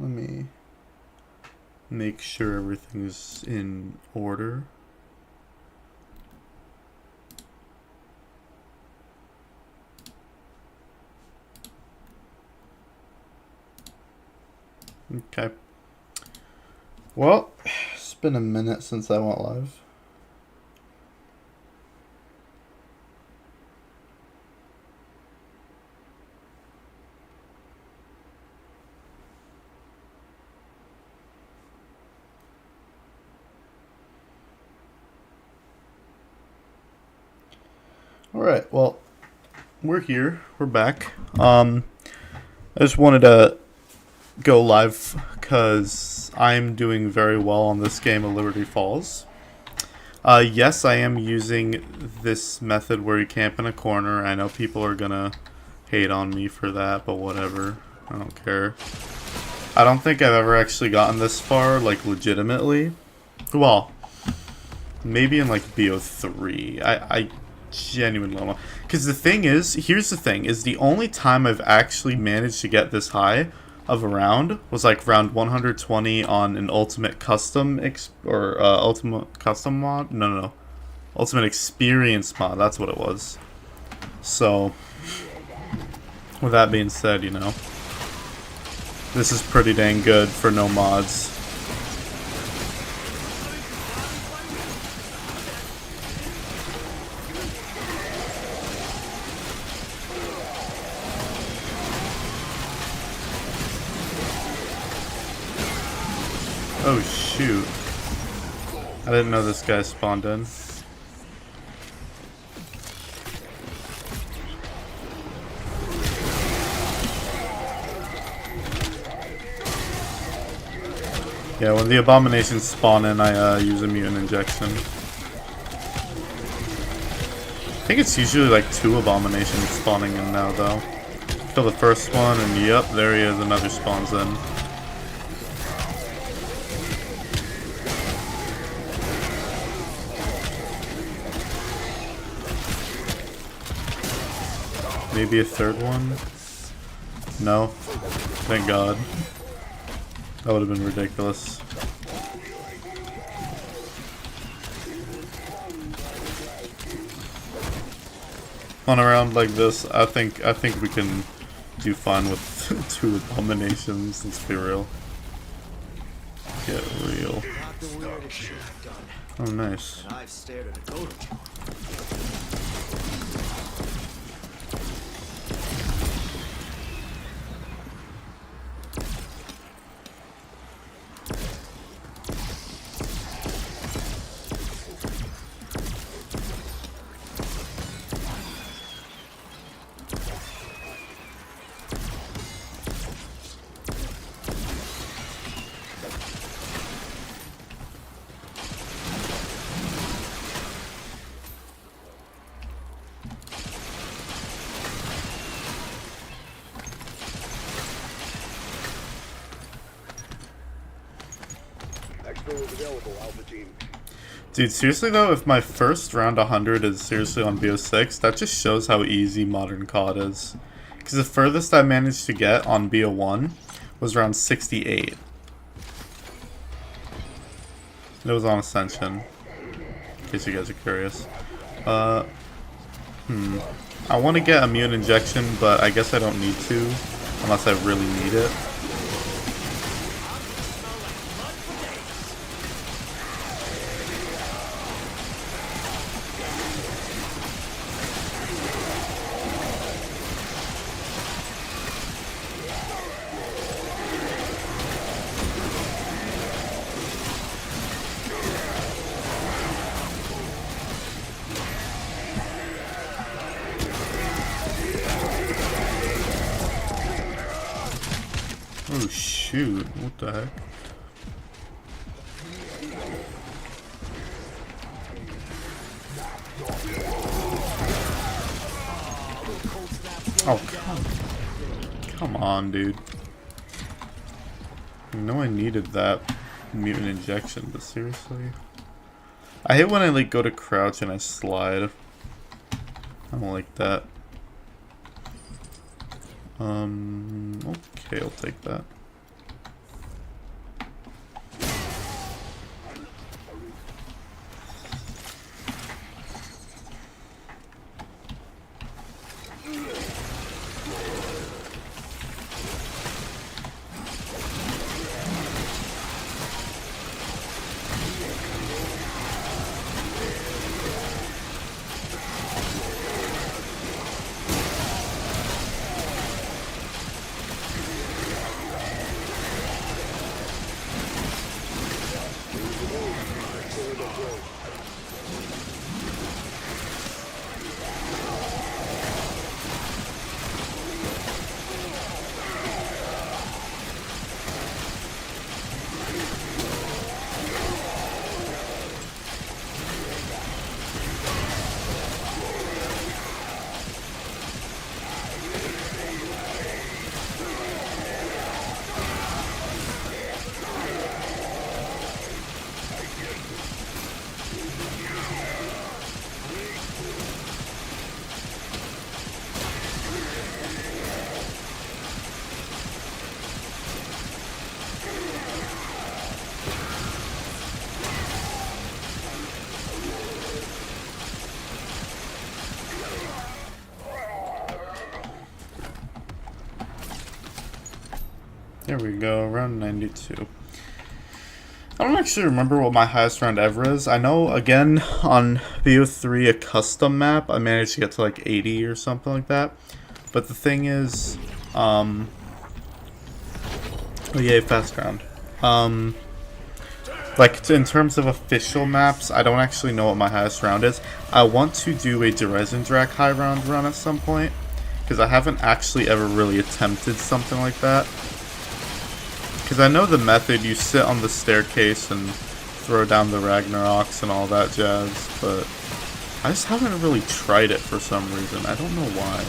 Let me make sure everything's in order. Okay. Well, it's been a minute since I went live. Alright, well, we're here. We're back. I just wanted to go live because I'm doing very well on this game of Liberty Falls. Yes, I am using this method where you camp in a corner. I know people are gonna hate on me for that, but whatever. I don't care. I don't think I've ever actually gotten this far, like, legitimately. Well, maybe in, like, BO3. I genuinely don't know. Because the thing is, here's the thing, is the only time I've actually managed to get this high of a round was like round 120 on an ultimate custom ultimate custom mod. No, ultimate experience mod. That's what it was. So, with that being said, you know, this is pretty dang good for no mods. Oh shoot. I didn't know this guy spawned in. Yeah, when the abominations spawn in, I use a mutant injection. I think it's usually like 2 abominations spawning in now though. Kill the first one and yep, there he is, another spawns in. Maybe a third one? No. Thank God. That would have been ridiculous. On a round like this, I think we can do fine with 2 abominations, let's be real. Get real. Oh nice. Dude, seriously though, if my first round 100 is seriously on BO6, that just shows how easy modern COD is. Because the furthest I managed to get on BO1 was around 68. It was on Ascension, in case you guys are curious. I want to get immune injection, but I guess I don't need to, unless I really need it. Oh shoot, what the heck? Oh, come on, dude. I know I needed that mutant injection, but seriously? I hate when I like go to crouch and I slide. I don't like that. Okay, I'll take that. There we go, round 92. I don't actually remember what my highest round ever is. I know, again, on BO3, a custom map, I managed to get to like 80 or something like that. But the thing is, oh yay, fast round. Like, in terms of official maps, I don't actually know what my highest round is. I want to do a Derezendrak high round run at some point, because I haven't actually ever really attempted something like that. Because I know the method, you sit on the staircase and throw down the Ragnaroks and all that jazz, but I just haven't really tried it for some reason. I don't know why.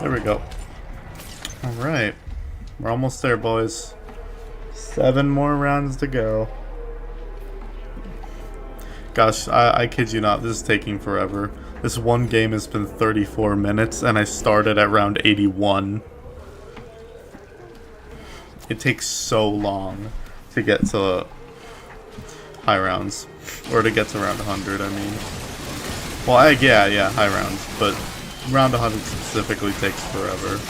There we go. Alright. We're almost there, boys. 7 more rounds to go. Gosh, I kid you not, this is taking forever. This one game has been 34 minutes, and I started at round 81. It takes so long to get to high rounds. Or to get to round 100, I mean. Well, yeah, high rounds, but round 100 specifically takes forever.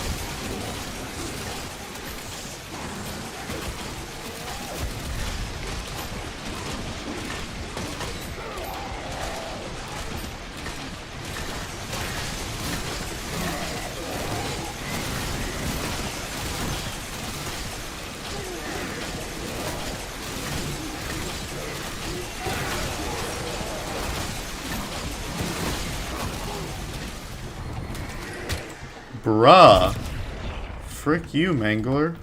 Bruh. Frick you, Mangler.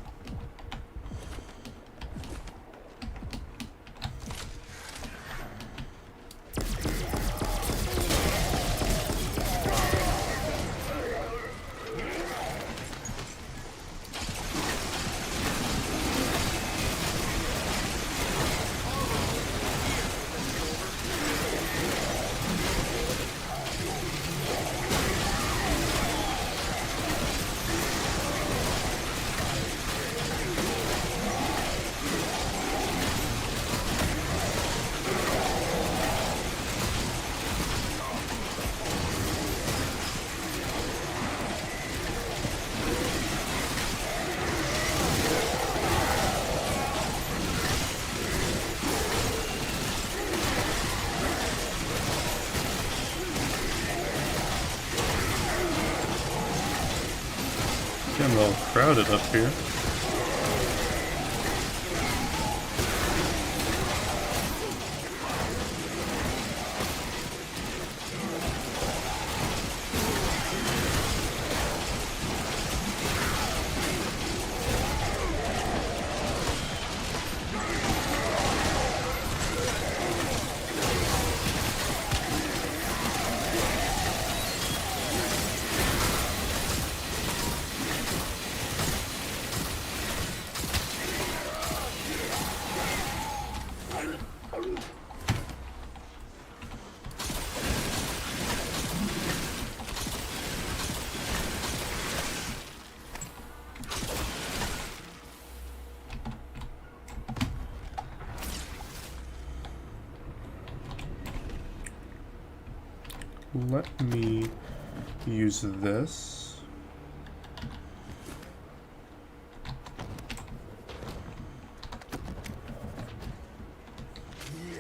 Getting a little crowded up here. Let me use this.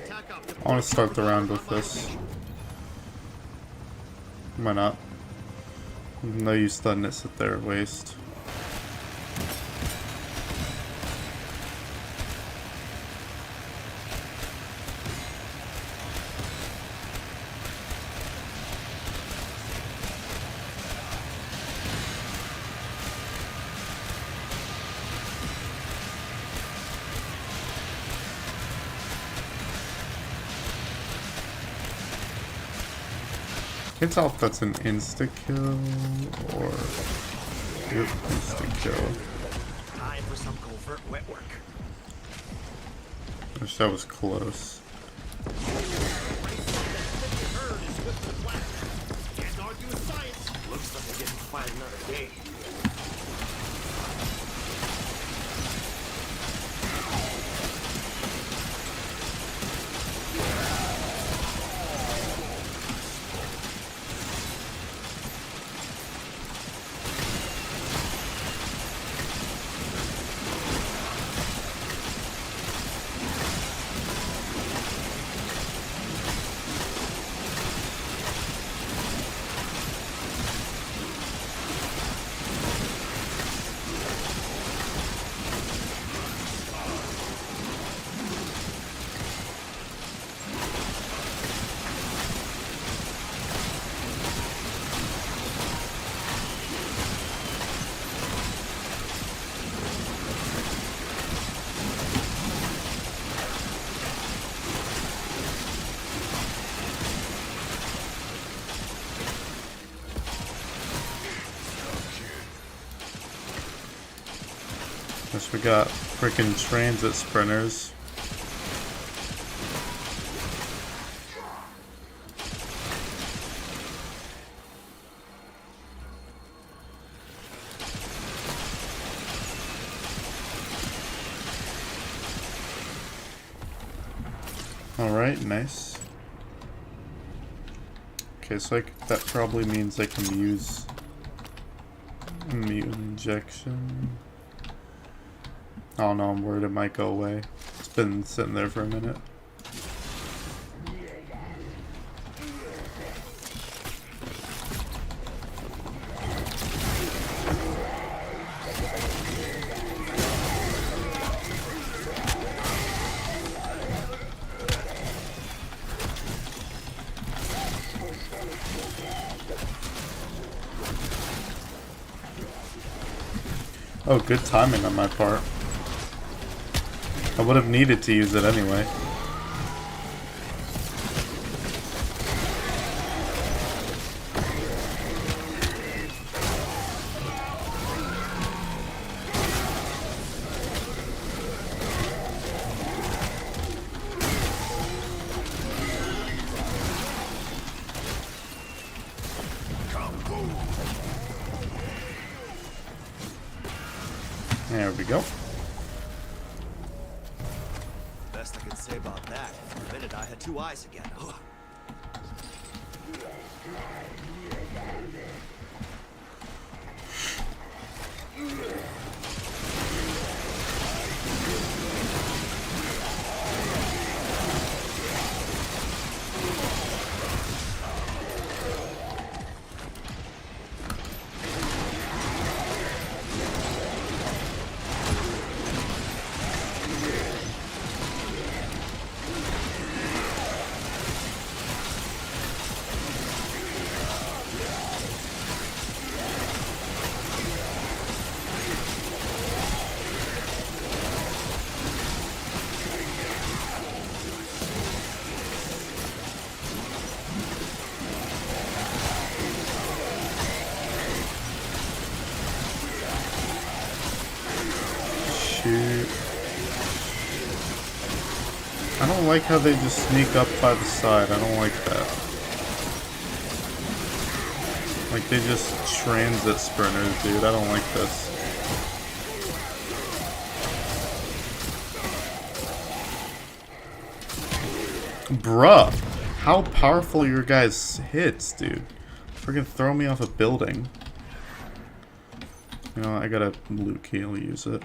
I want to start the round with this. Why not? No use letting it sit there and waste. Can't tell if that's an insta-kill or... Yep, insta-kill. Time for some covert wet work. Wish that was close. Can't argue with science. Looks like we're getting quite another day. Guess we got freaking transit sprinters. Alright, nice. Okay, so that probably means I can use immune injection. Oh no, I'm worried it might go away. It's been sitting there for a minute. Oh, good timing on my part. I would have needed to use it anyway. There we go. Best I could say about that. For a minute, I had two eyes again. Ugh. Shoot. I don't like how they just sneak up by the side. I don't like that. Like, they just transit sprinters, dude. I don't like this. Bruh. How powerful are your guys' hits, dude? Freaking throw me off a building. You know, I got a loot key. I'll use it.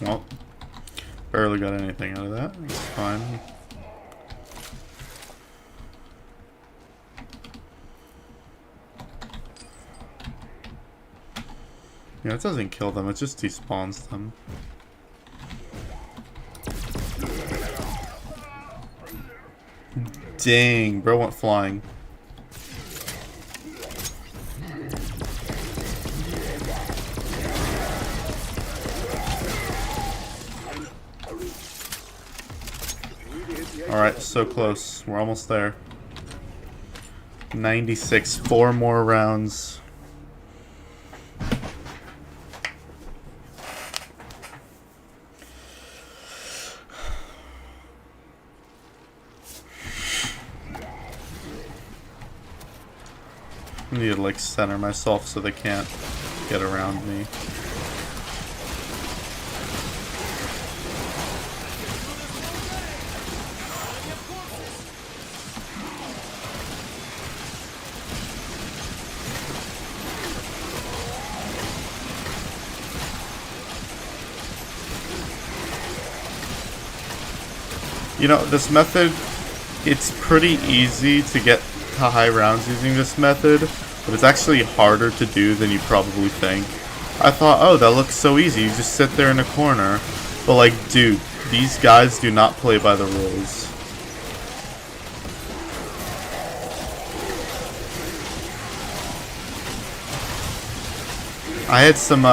Well, barely got anything out of that. It's fine. Yeah, it doesn't kill them. It just despawns them. Dang, bro went flying. Alright, so close. We're almost there. 96. 4 more rounds. I need to like center myself so they can't get around me. You know, this method, it's pretty easy to get to high rounds using this method, but it's actually harder to do than you probably think. I thought, oh, that looks so easy, you just sit there in a corner. But like, dude, these guys do not play by the rules. I had some,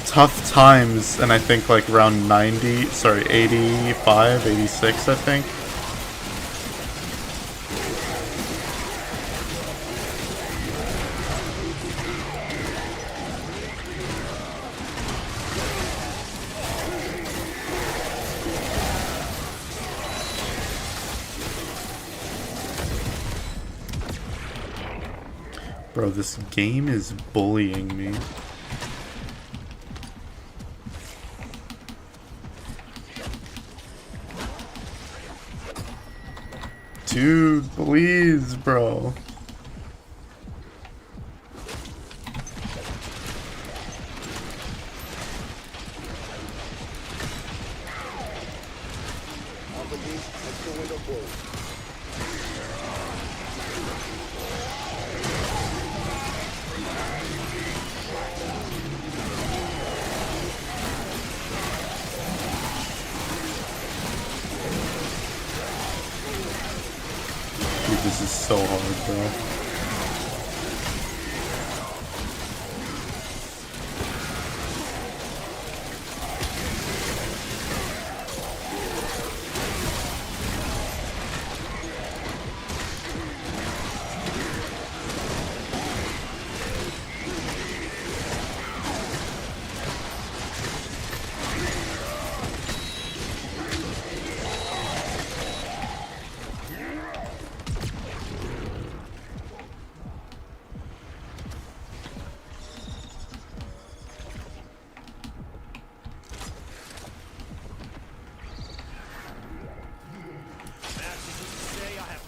tough times, and I think like around 85, 86, I think. Bro, this game is bullying me. Dude, please, bro. Dude, this is so hard, bro.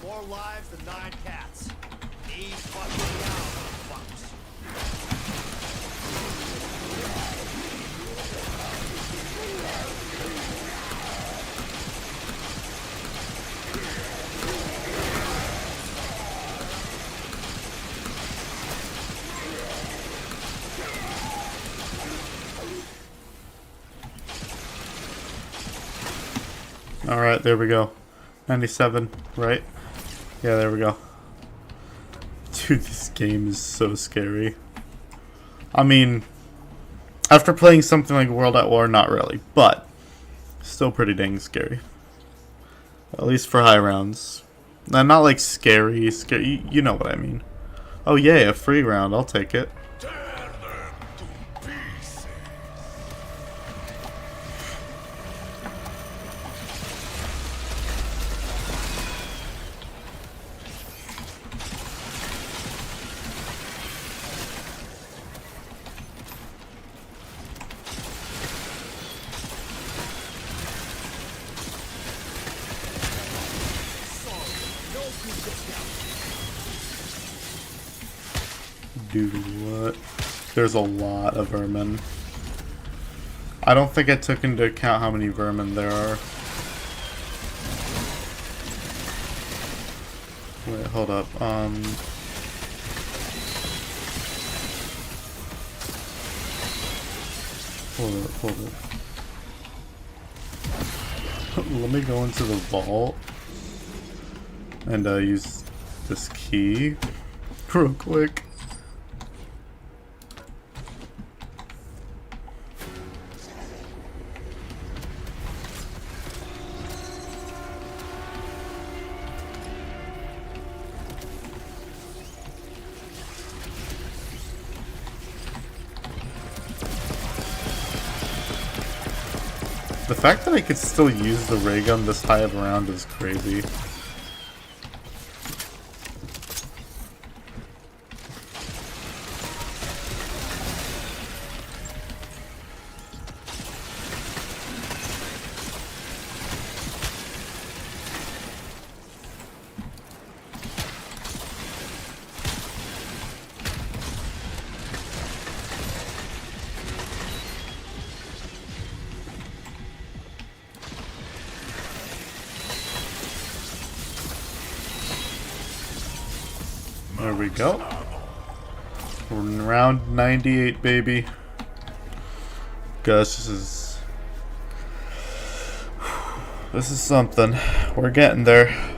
More lives than 9 cats. These fucking down, fucks. Alright, there we go. 97, right? Yeah, there we go. Dude, this game is so scary. I mean, after playing something like World at War, not really, but still pretty dang scary. At least for high rounds. And not like scary, you know what I mean. Oh yay, a free round, I'll take it. Dude, what? There's a lot of vermin. I don't think I took into account how many vermin there are. Wait, hold up. Hold up. Let me go into the vault and use this key real quick. The fact that I could still use the ray gun this high of a round is crazy. There we go. We're in round 98, baby. Gosh, this is something. We're getting there.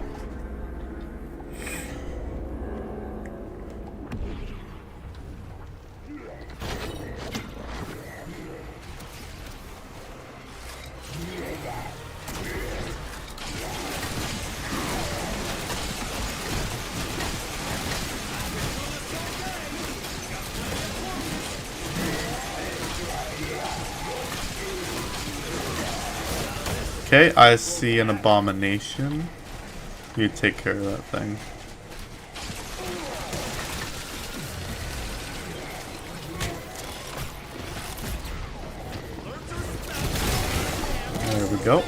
Okay, I see an abomination. You take care of that thing. There we go.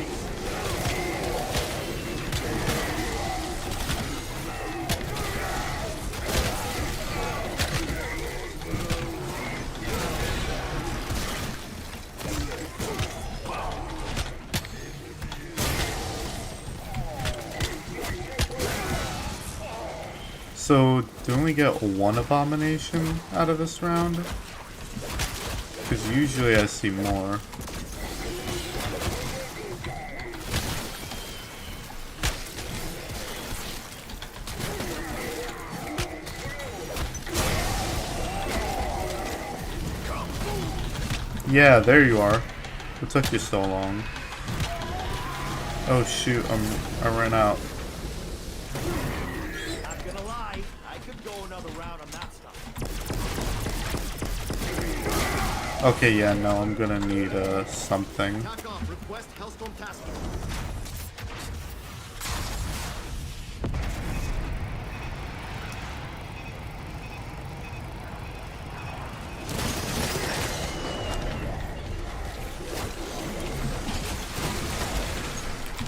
So, do we only get one abomination out of this round? Because usually I see more. Yeah, there you are. What took you so long? Oh shoot, I ran out. Not gonna lie, I could go another round on that stuff. Okay, yeah, no, I'm gonna need something. Knock off, request Hellstorm task force.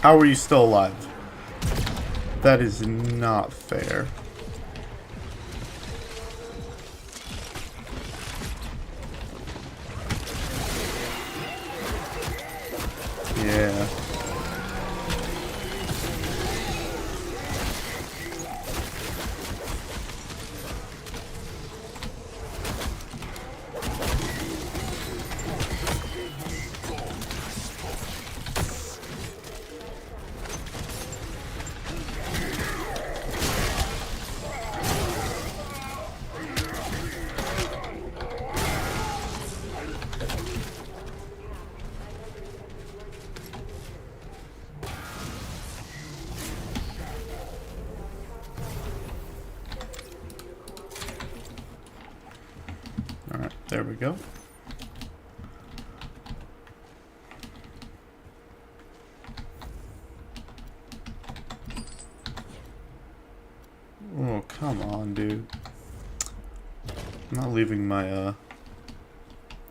How are you still alive? That is not fair. Yeah. Alright, there we go. Oh, come on, dude. I'm not leaving my,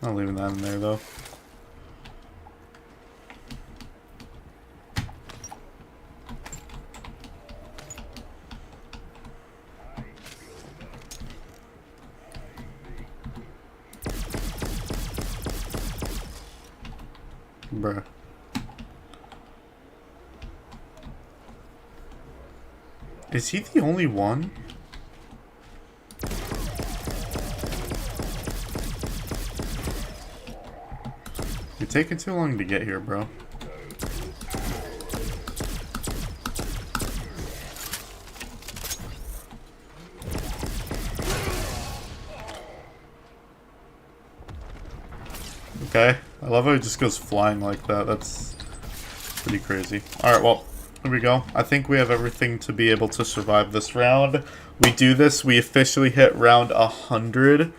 not leaving that in there, though. Bruh. Is he the only one? You're taking too long to get here, bro. Okay. I love how it just goes flying like that. That's pretty crazy. Alright, well, here we go. I think we have everything to be able to survive this round. We do this, we officially hit round 100.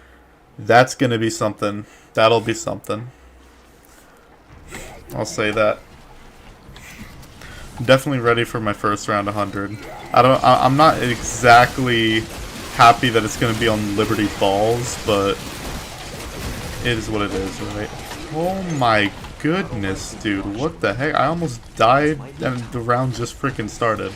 That's gonna be something. That'll be something. I'll say that. I'm definitely ready for my first round 100. I'm not exactly happy that it's going to be on Liberty Balls, but it is what it is, right? Oh my goodness, dude. What the heck? I almost died and the round just freaking started.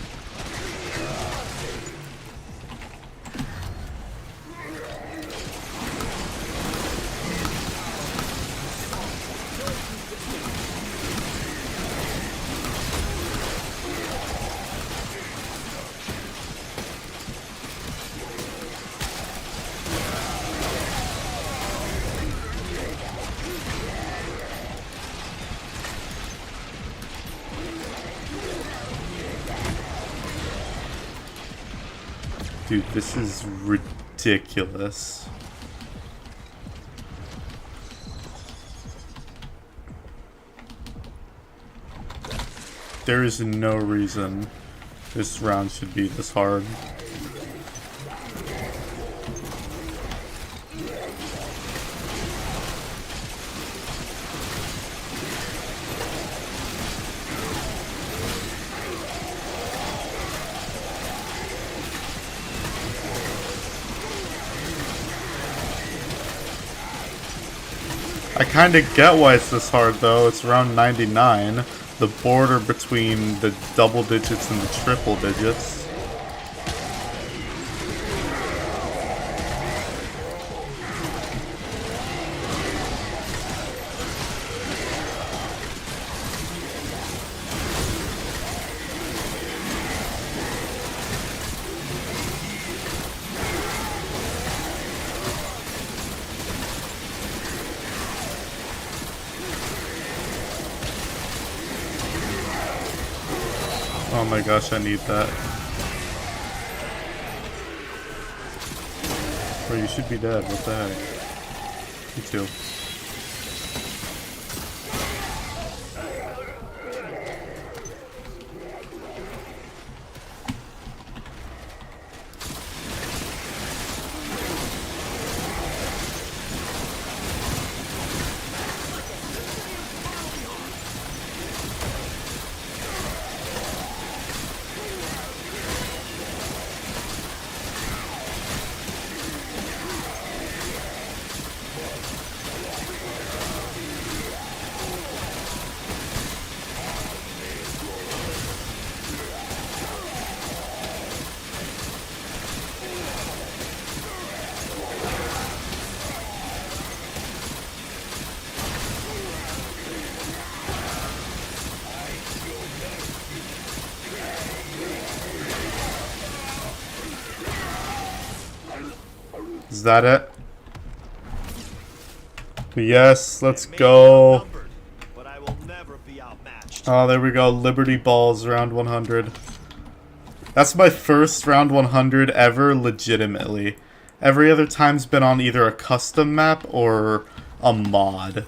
Dude, this is ridiculous. There is no reason this round should be this hard. I kinda get why it's this hard though. It's around 99. The border between the double digits and the triple digits. Oh my gosh, I need that. Bro, you should be dead. What the heck? Me too. Is that it? Yes, let's go. But I will never be outmatched. Oh, there we go. Liberty Balls, round 100. That's my first round 100 ever, legitimately. Every other time's been on either a custom map or a mod.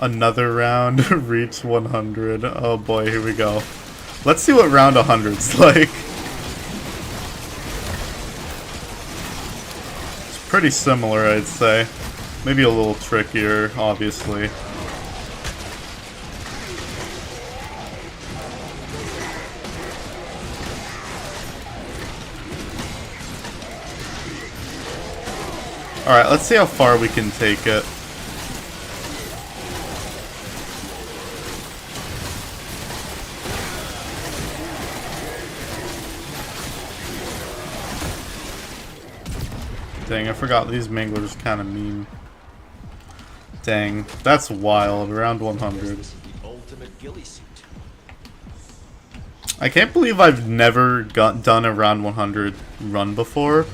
Another round, reach 100. Oh boy, here we go. Let's see what round 100's like. It's pretty similar, I'd say. Maybe a little trickier, obviously. Alright, let's see how far we can take it. Dang, I forgot these manglers kind of mean. Dang, that's wild. Around 100. I can't believe I've never done a round 100 run before.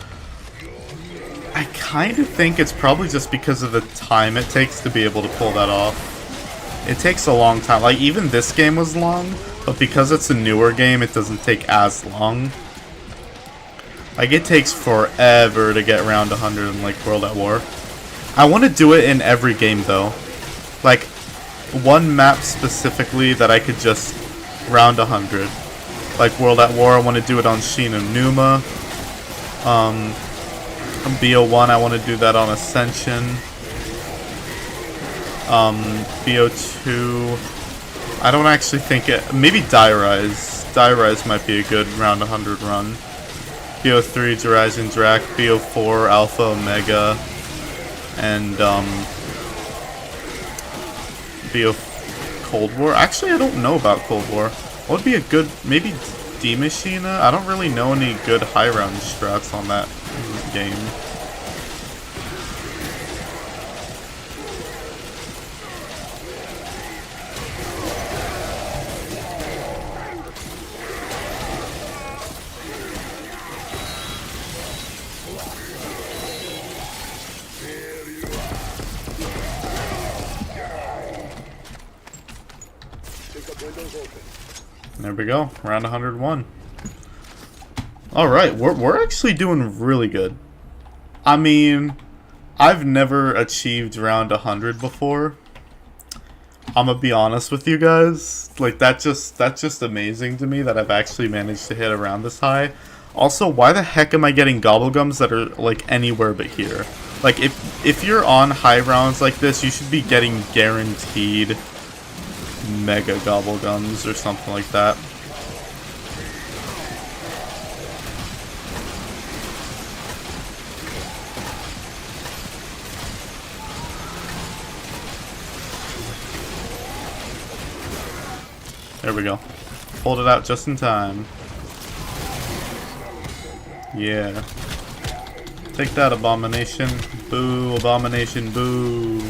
I kind of think it's probably just because of the time it takes to be able to pull that off. It takes a long time. Like, even this game was long, but because it's a newer game, it doesn't take as long. Like, it takes forever to get around 100 in, like, World at War. I want to do it in every game, though. Like, one map specifically that I could just round 100. Like, World at War, I want to do it on Sheen and Numa. BO1, I want to do that on Ascension. BO2. I don't actually think it. Maybe Die Rise. Die Rise might be a good round 100 run. BO3 Horizon Drac. BO4 Alpha Omega. And BO Cold War. Actually, I don't know about Cold War. What would be a good. Maybe D Machina? I don't really know any good high round strats on that game. There we go, round 101. Alright, we're actually doing really good. I mean, I've never achieved round 100 before. I'm gonna be honest with you guys. Like, that's just amazing to me that I've actually managed to hit around this high. Also, why the heck am I getting Gobblegums that are, like, anywhere but here? Like, if you're on high rounds like this, you should be getting guaranteed Mega Gobblegums or something like that. There we go. Pulled it out just in time. Yeah. Take that, Abomination. Boo, Abomination, boo.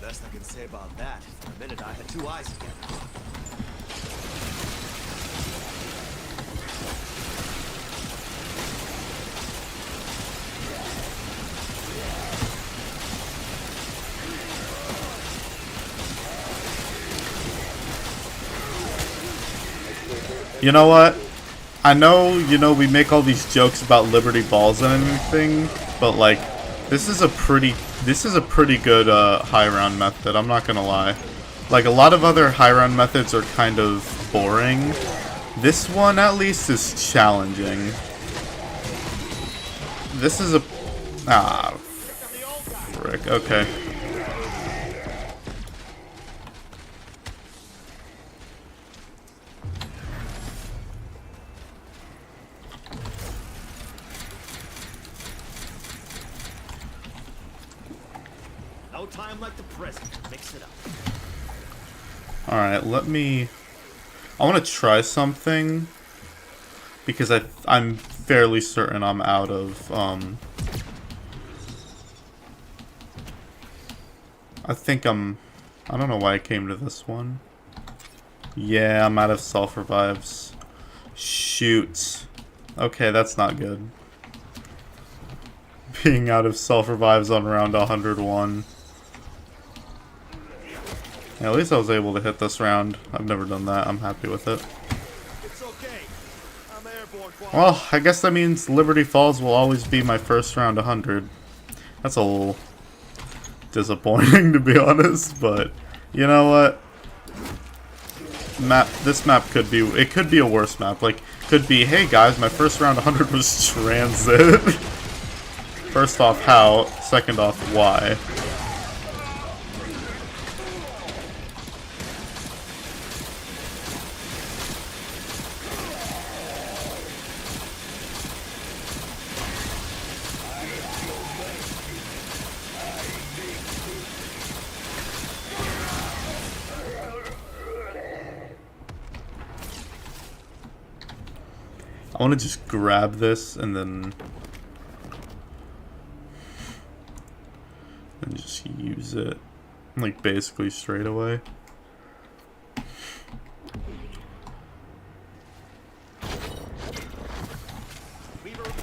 Best I can say about that. For a minute, I had two eyes again. You know what? I know, we make all these jokes about Liberty Balls and everything, but like, this is a pretty good high round method, I'm not gonna lie. Like, a lot of other high round methods are kind of boring. This one, at least, is challenging. This is a... Ah, frick, okay. No time like the present. Mix it up. Alright, I want to try something, because I'm fairly certain I'm out of, I don't know why I came to this one. Yeah, I'm out of self-revives. Shoot. Okay, that's not good. Being out of self-revives on round 101. Yeah, at least I was able to hit this round. I've never done that. I'm happy with it. It's okay. I'm airborne. Well, I guess that means Liberty Falls will always be my first round 100. That's a little disappointing, to be honest, but you know what? This map could be a worse map. Like, could be, hey guys, my first round 100 was Transit. First off, how? Second off, why? I want to just grab this and then just use it, like, basically straight away.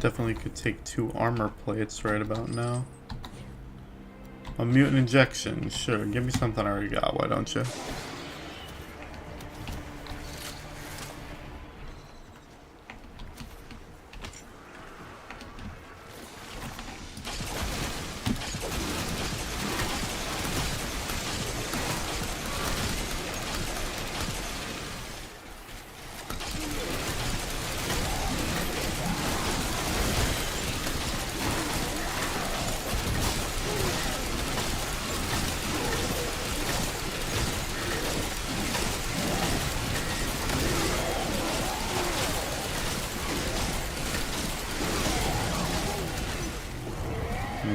Definitely could take 2 armor plates right about now. A mutant injection, sure. Give me something I already got, why don't you?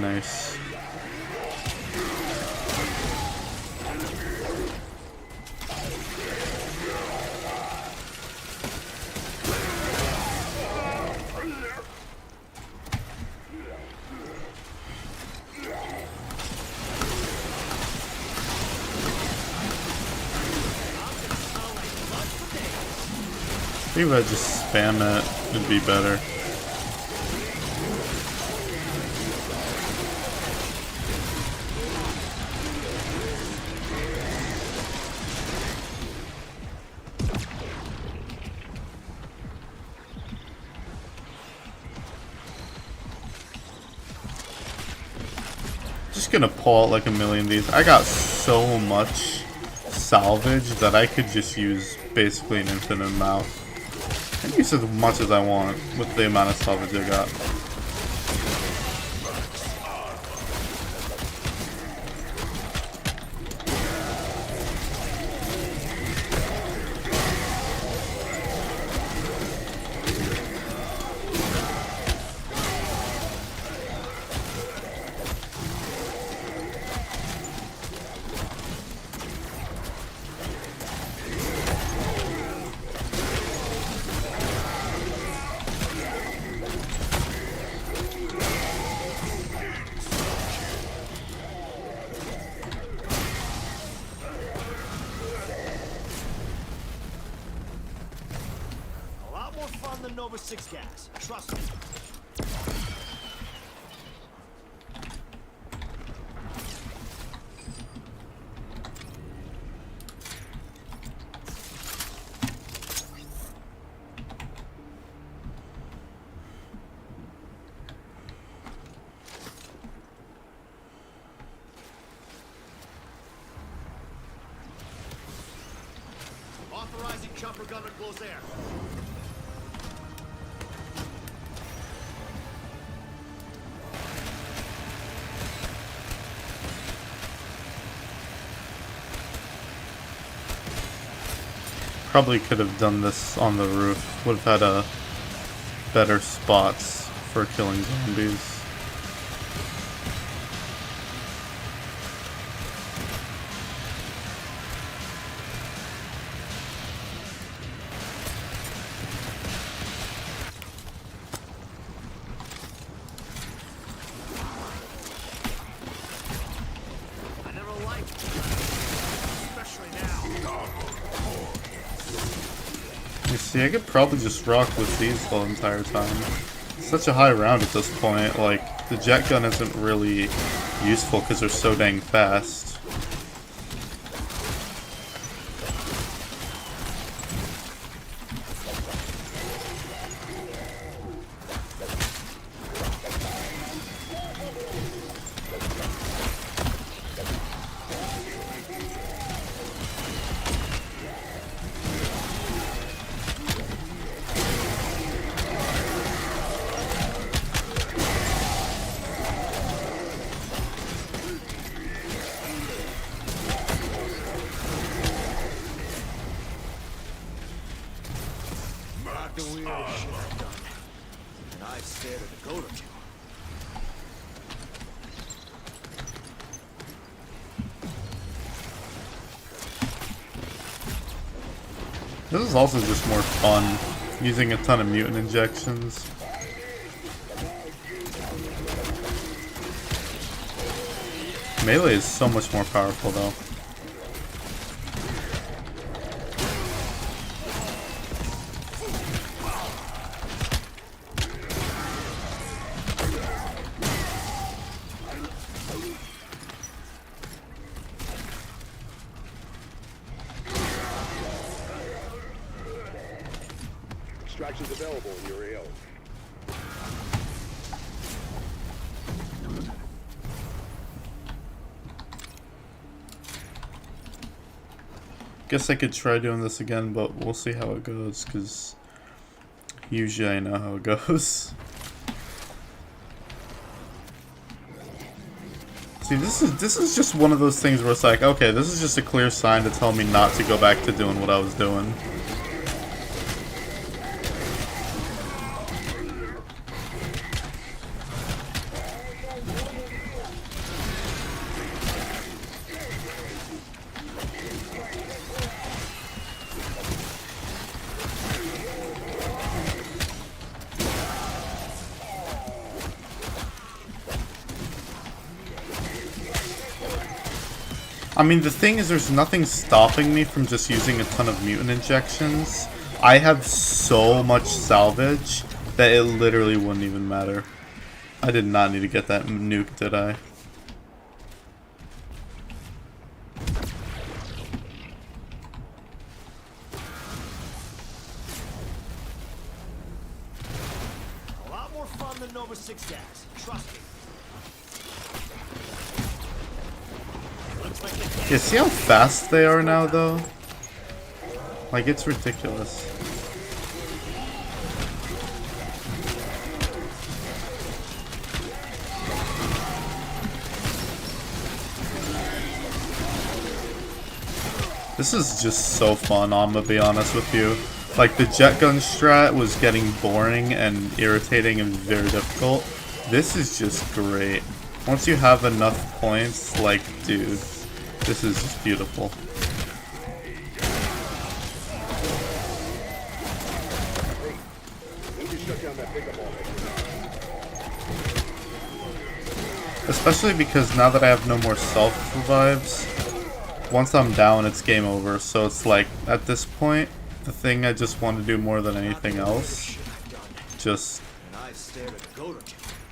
Nice. Maybe if I just spam it, it'd be better. Just gonna pull out like a million of these. I got so much salvage that I could just use basically an infinite amount. I can use as much as I want with the amount of salvage I got. More fun than Nova 6 gas. Trust me. Authorizing jumper gunner close air. Probably could have done this on the roof. Would have had a better spots for killing zombies. I never liked it, especially now. You see, I could probably just rock with these the entire time. It's such a high round at this point. Like, the jet gun isn't really useful because they're so dang fast. Not the weirdest shit I've done. And I've stared at a goat or two. This is also just more fun, using a ton of mutant injections. Melee is so much more powerful though. Extractions available in your AO. Guess I could try doing this again, but we'll see how it goes, because usually I know how it goes. See, this is just one of those things where it's like, okay, this is just a clear sign to tell me not to go back to doing what I was doing. I mean, the thing is, there's nothing stopping me from just using a ton of mutant injections. I have so much salvage that it literally wouldn't even matter. I did not need to get that nuke, did I? A lot more fun than Nova 6 gas. Trust me. Looks like the Yeah, see how fast they are now, though? Like, it's ridiculous. This is just so fun, I'm gonna be honest with you. Like, the jet gun strat was getting boring and irritating and very difficult. This is just great. Once you have enough points, like, dude, this is just beautiful. Especially because now that I have no more self revives, once I'm down, it's game over. So it's like, at this point, the thing I just want to do more than anything else, just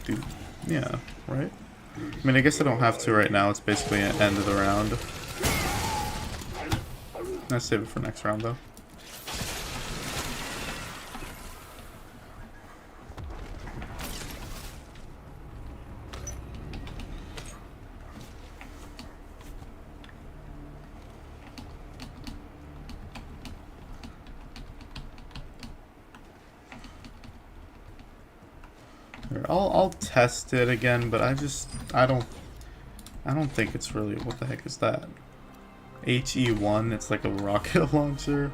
do, yeah, right? I mean, I guess I don't have to right now. It's basically an end of the round. I'll save it for next round, though. I'll test it again, but I don't think it's really, what the heck is that? HE1, it's like a rocket launcher.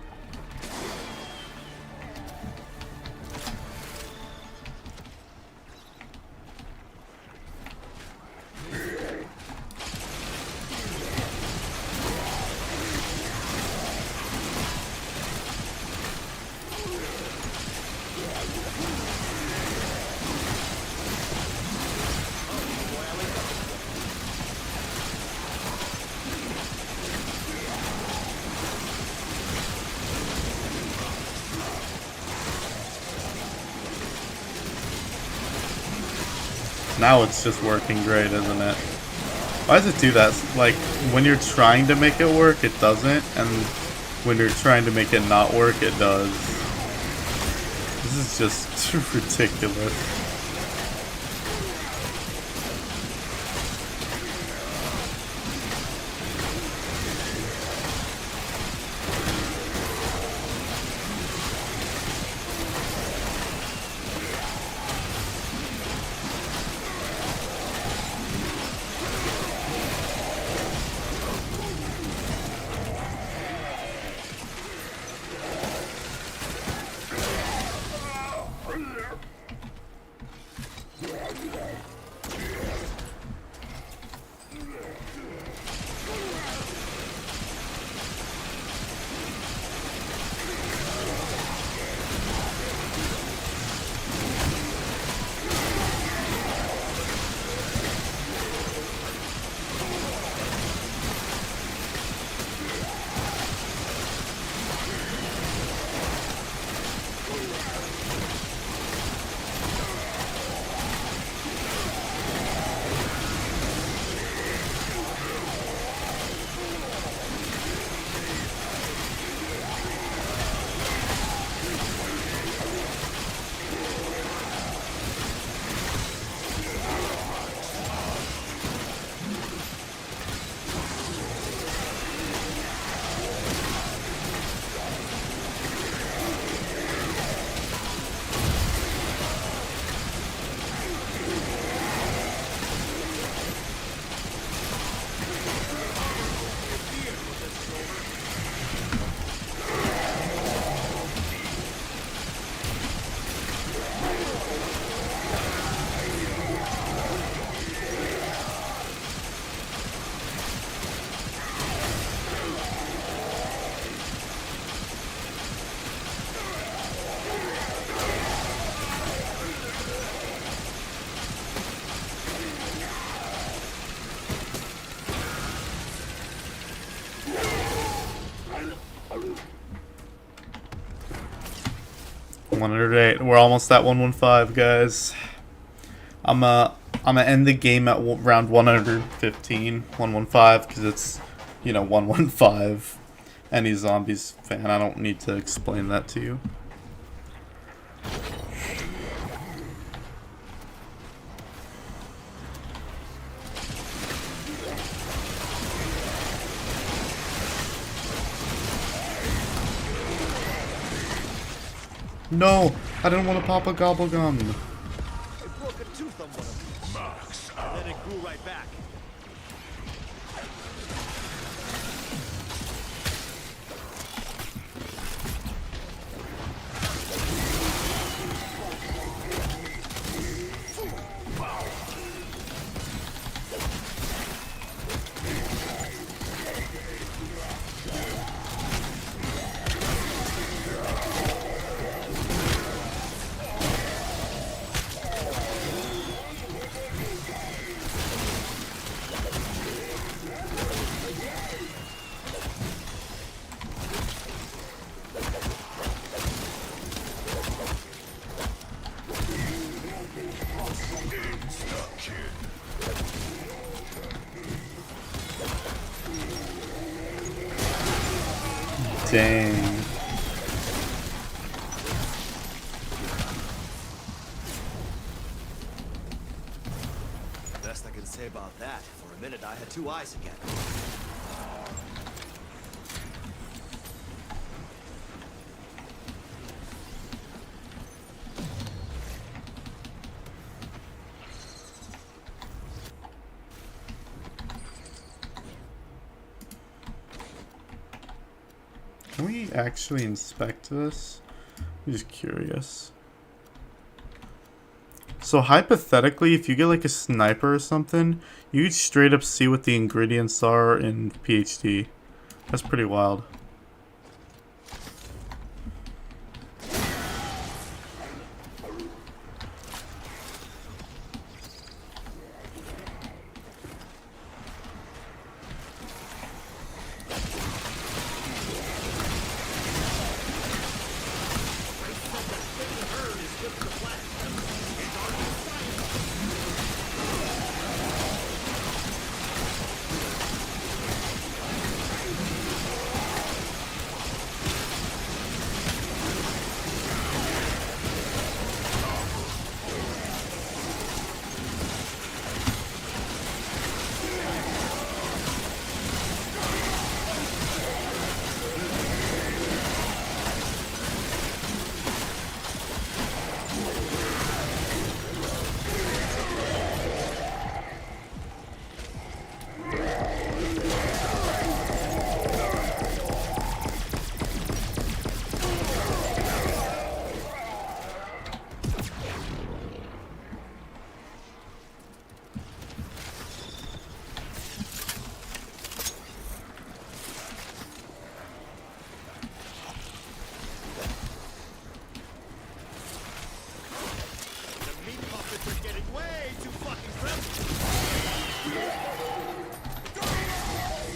Now it's just working great, isn't it? Why does it do that? Like, when you're trying to make it work, it doesn't, and when you're trying to make it not work, it does. This is just ridiculous. 108. We're almost at 115, guys. I'm gonna end the game at round 115, 115, because it's, 115. Any zombies fan, I don't need to explain that to you. No, I didn't want to pop a gobblegum. I broke a tooth on one of these. And then it grew right back. Dang. Best I can say about that. For a minute, I had two eyes again. Can we actually inspect this? I'm just curious. So hypothetically, if you get like a sniper or something, you could straight up see what the ingredients are in PhD. That's pretty wild.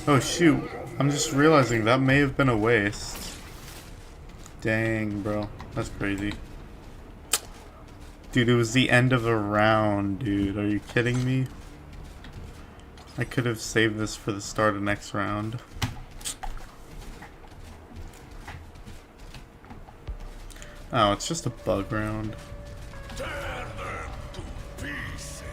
Oh shoot, I'm just realizing that may have been a waste. Dang, bro. That's crazy. Dude, it was the end of a round, dude. Are you kidding me? I could have saved this for the start of next round. Oh, it's just a bug round. Tear them to pieces.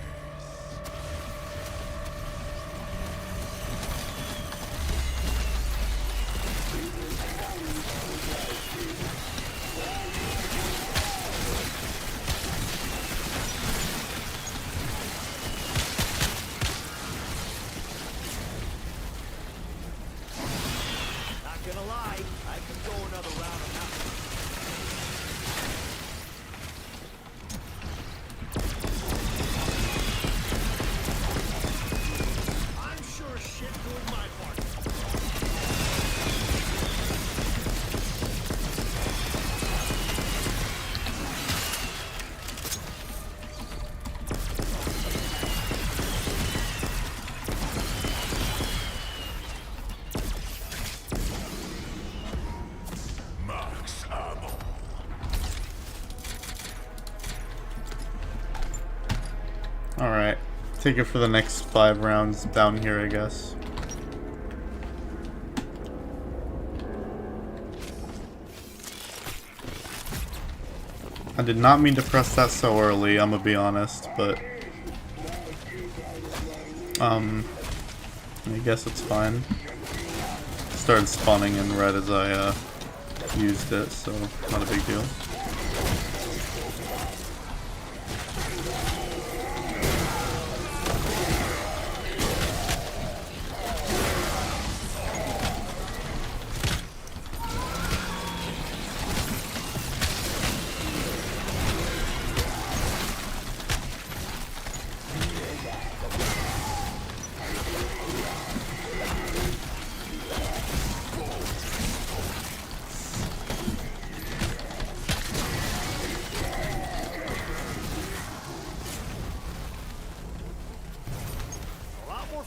Not gonna lie, I could go another round on that one. I'm sure as shit doing my part. take it for the next 5 rounds down here, I guess. I did not mean to press that so early, I'm gonna be honest, but I guess it's fine. Started spawning in red as I used it, so not a big deal.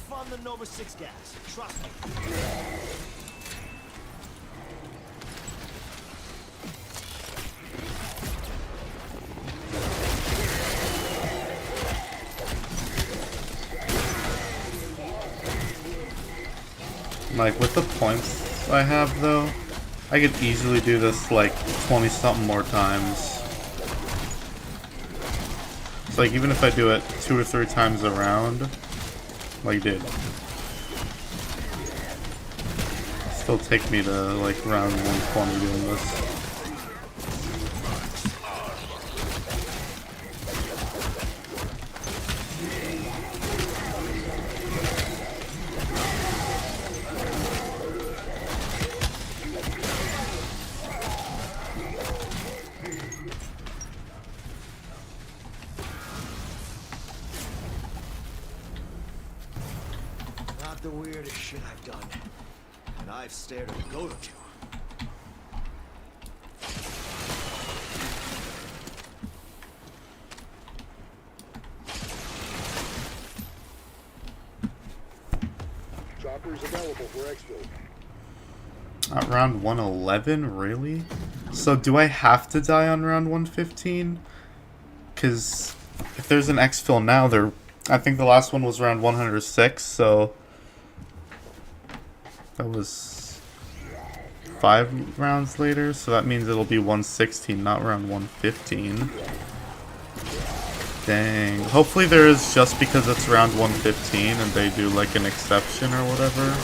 Fun than Nova 6 gas. Trust me. Like, with the points I have, though, I could easily do this, like, 20-something more times. It's like, even if I do it 2 or 3 times around, like, dude, still take me to, like, round 120 doing this. Not the weirdest shit I've done. And I've stared at a goat or two. Choppers available for exfil. At round 111? Really? So do I have to die on round 115? Because if there's an exfil now, I think the last one was round 106, so that was 5 rounds later, so that means it'll be 116, not round 115. Dang. Hopefully there is just because it's round 115 and they do like an exception or whatever.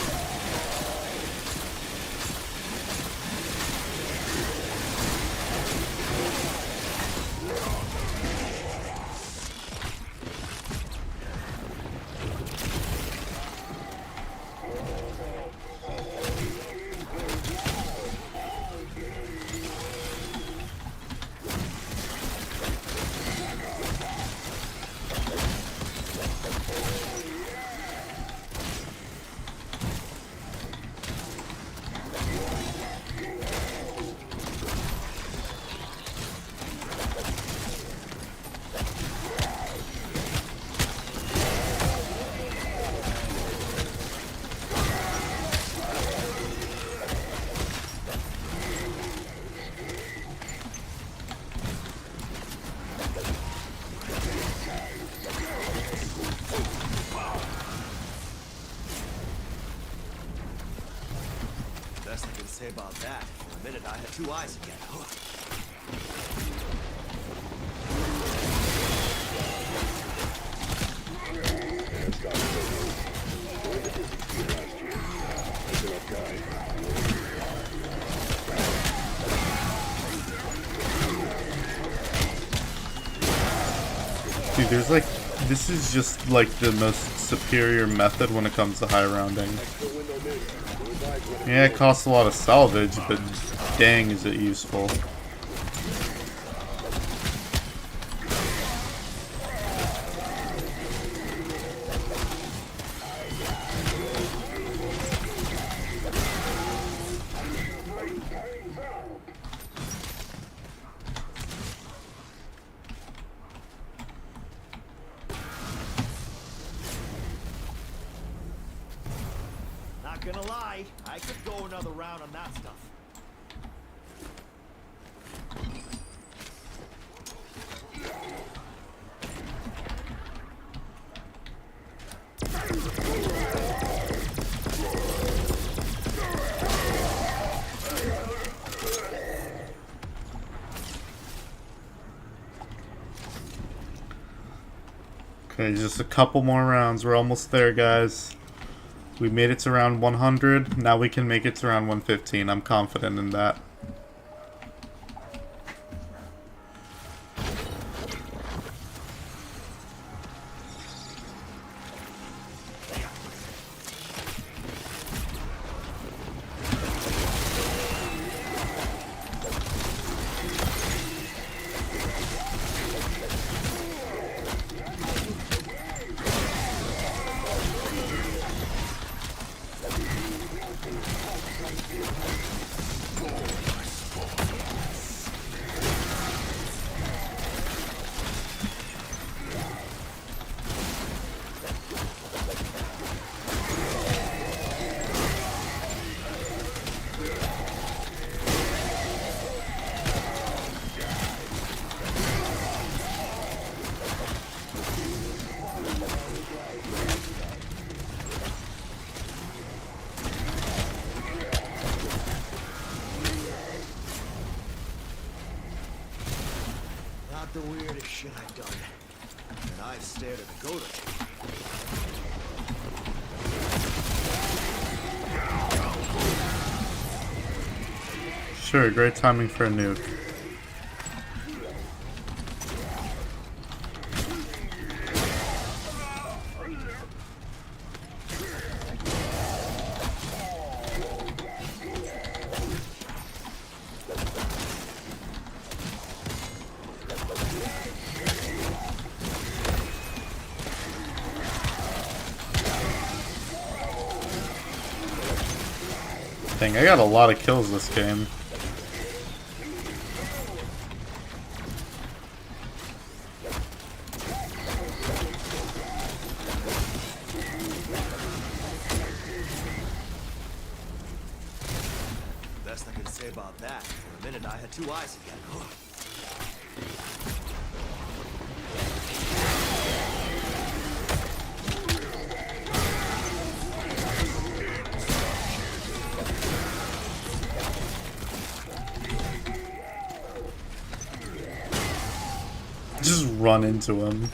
Best I can say about that. For a minute, I had 2 eyes again. Dude, there's like, this is just like the most superior method when it comes to high rounding. Yeah, it costs a lot of salvage, but dang is it useful. Not gonna lie, I could go another round on that stuff. Okay, just a couple more rounds. We're almost there, guys. We made it to round 100. Now we can make it to round 115. I'm confident in that. Not the weirdest shit I've done. And I've stared at the Goda. Sure, great timing for a nuke. Dang, I got a lot of kills this game. Best I can say about that. For a minute, I had two eyes again. Just run into him.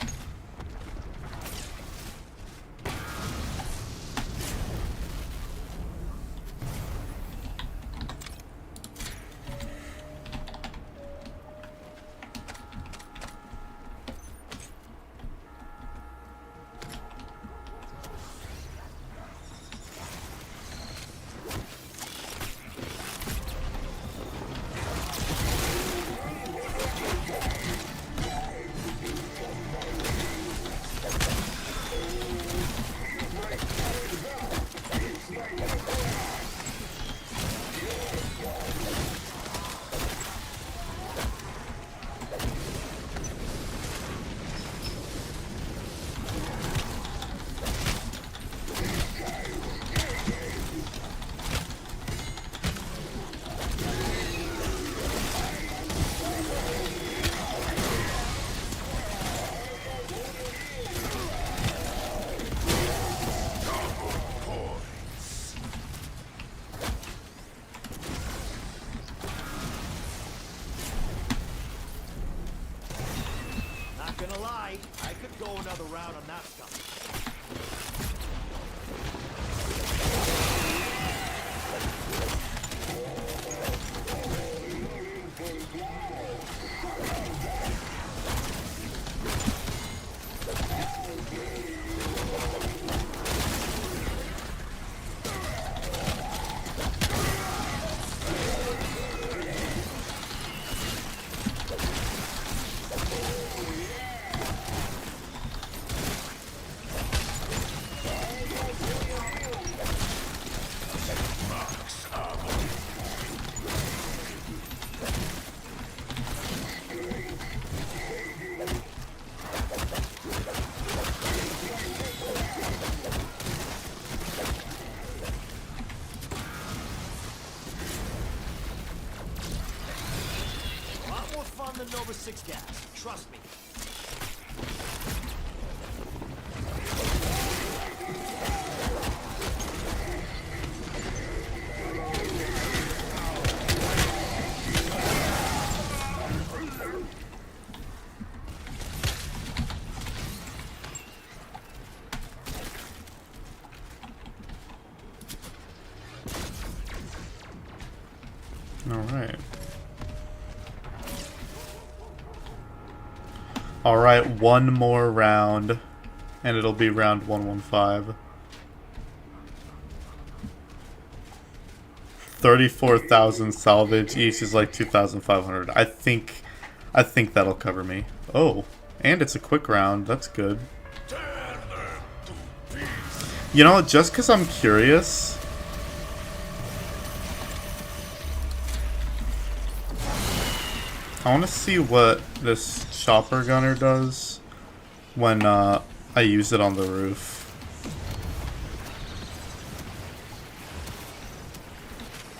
Not gonna lie, I could go another round on that stuff. A lot more fun than Nova 6 gas. Trust me. Alright. Alright, one more round, and it'll be round 115. 34,000 salvage, each is like 2,500. I think that'll cover me. Oh, and it's a quick round, that's good. You know, just because I'm curious, I want to see what this chopper gunner does when I use it on the roof.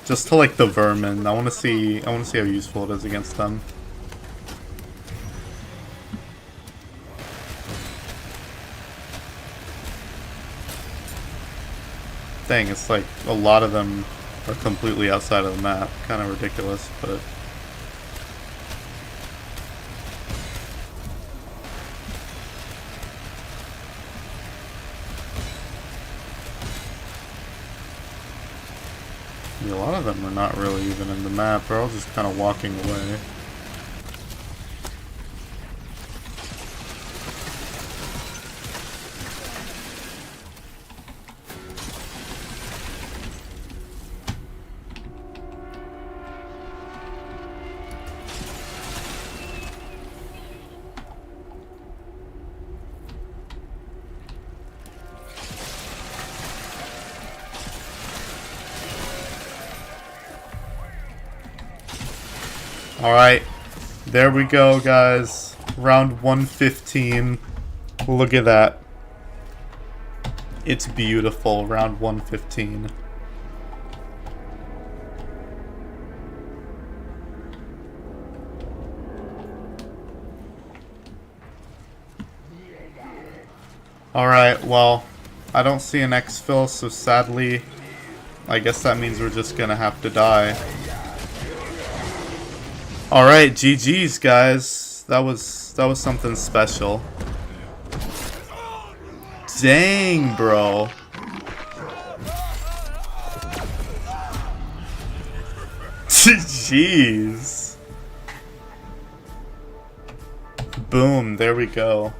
Just to like the vermin. I want to see how useful it is against them. Dang, it's like a lot of them are completely outside of the map. Kind of ridiculous, but a lot of them are not really even in the map. They're all just kind of walking away. Alright, there we go, guys. Round 115. Look at that. It's beautiful. Round 115. Alright, well, I don't see an exfil, so sadly, I guess that means we're just gonna have to die. Alright, GG's, guys. That was something special. Dang, bro. Jeez. Boom, there we go.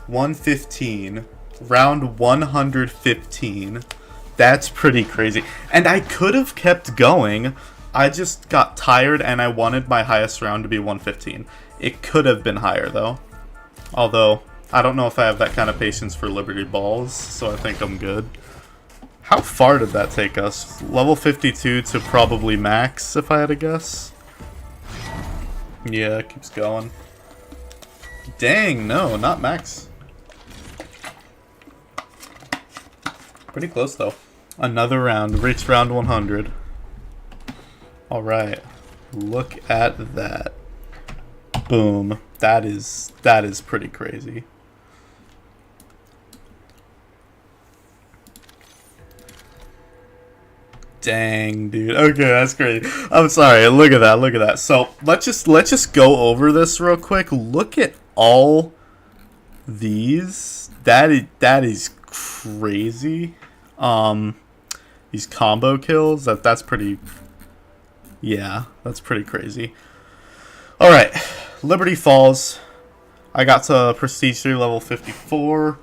115. Round 115. That's pretty crazy. And I could have kept going. I just got tired and I wanted my highest round to be 115. It could have been higher though. Although, I don't know if I have that kind of patience for Liberty Balls, so I think I'm good. How far did that take us? Level 52 to probably max, if I had to guess? Yeah, it keeps going. Dang, no, not max. Pretty close though. Another round, reach round 100. Alright, look at that. Boom. That is pretty crazy. Dang, dude. Okay, that's great. I'm sorry. Look at that. Look at that. So let's just go over this real quick. Look at all these. That is crazy. These combo kills. That's pretty. Yeah, that's pretty crazy. Alright, Liberty Falls. I got to Prestige 3 level 54.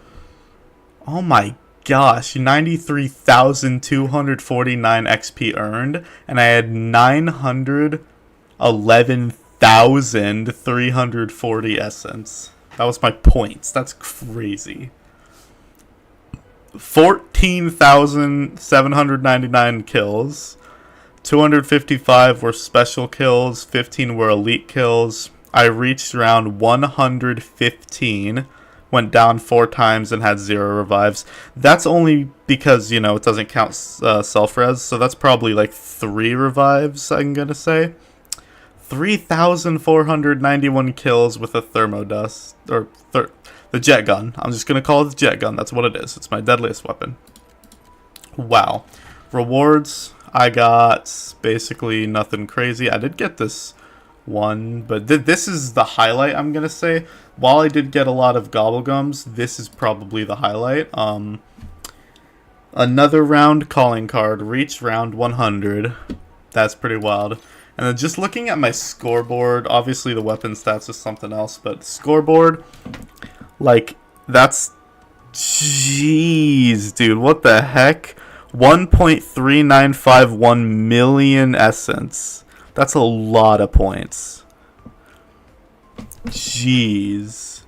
Oh my gosh, 93,249 XP earned. And I had 911,340 essence. That was my points. That's crazy. 14,799 kills. 255 were special kills, 15 were elite kills. I reached round 115, went down 4 times and had 0 revives. That's only because, you know, it doesn't count self-res, so that's probably like 3 revives, I'm gonna say. 3,491 kills with a thermodust, or the jet gun. I'm just gonna call it the jet gun, that's what it is. It's my deadliest weapon. Wow. Rewards. I got basically nothing crazy. I did get this one, but this is the highlight, I'm going to say. While I did get a lot of Gobblegums, this is probably the highlight. Another round calling card. Reach round 100. That's pretty wild. And then just looking at my scoreboard, obviously the weapon stats is something else, but scoreboard, like, that's... Jeez, dude, what the heck? 1.3951 million essence. That's a lot of points. Jeez.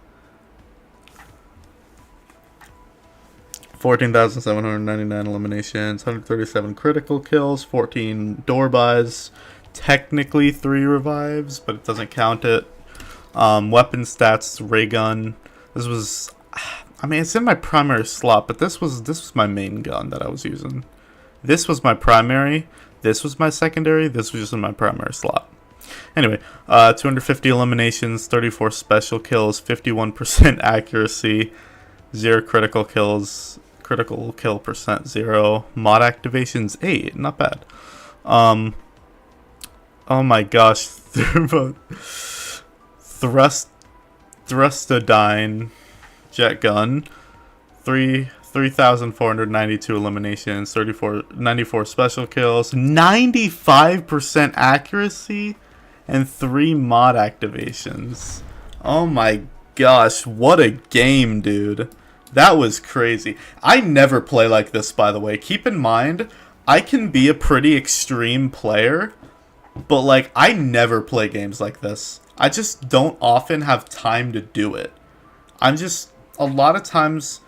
14,799 eliminations, 137 critical kills, 14 door buys, technically 3 revives, but it doesn't count it. Weapon stats, ray gun. This was, I mean, it's in my primary slot, but this was my main gun that I was using. This was my primary, this was my secondary, this was just in my primary slot. Anyway, 250 eliminations, 34 special kills, 51% accuracy, 0 critical kills, critical kill percent 0, mod activations 8, not bad. Oh my gosh, Thrustodyne jet gun, 3,492 eliminations, 94 special kills, 95% accuracy, and 3 mod activations. Oh my gosh, what a game, dude. That was crazy. I never play like this, by the way. Keep in mind, I can be a pretty extreme player, but like, I never play games like this. I just don't often have time to do it. A lot of times,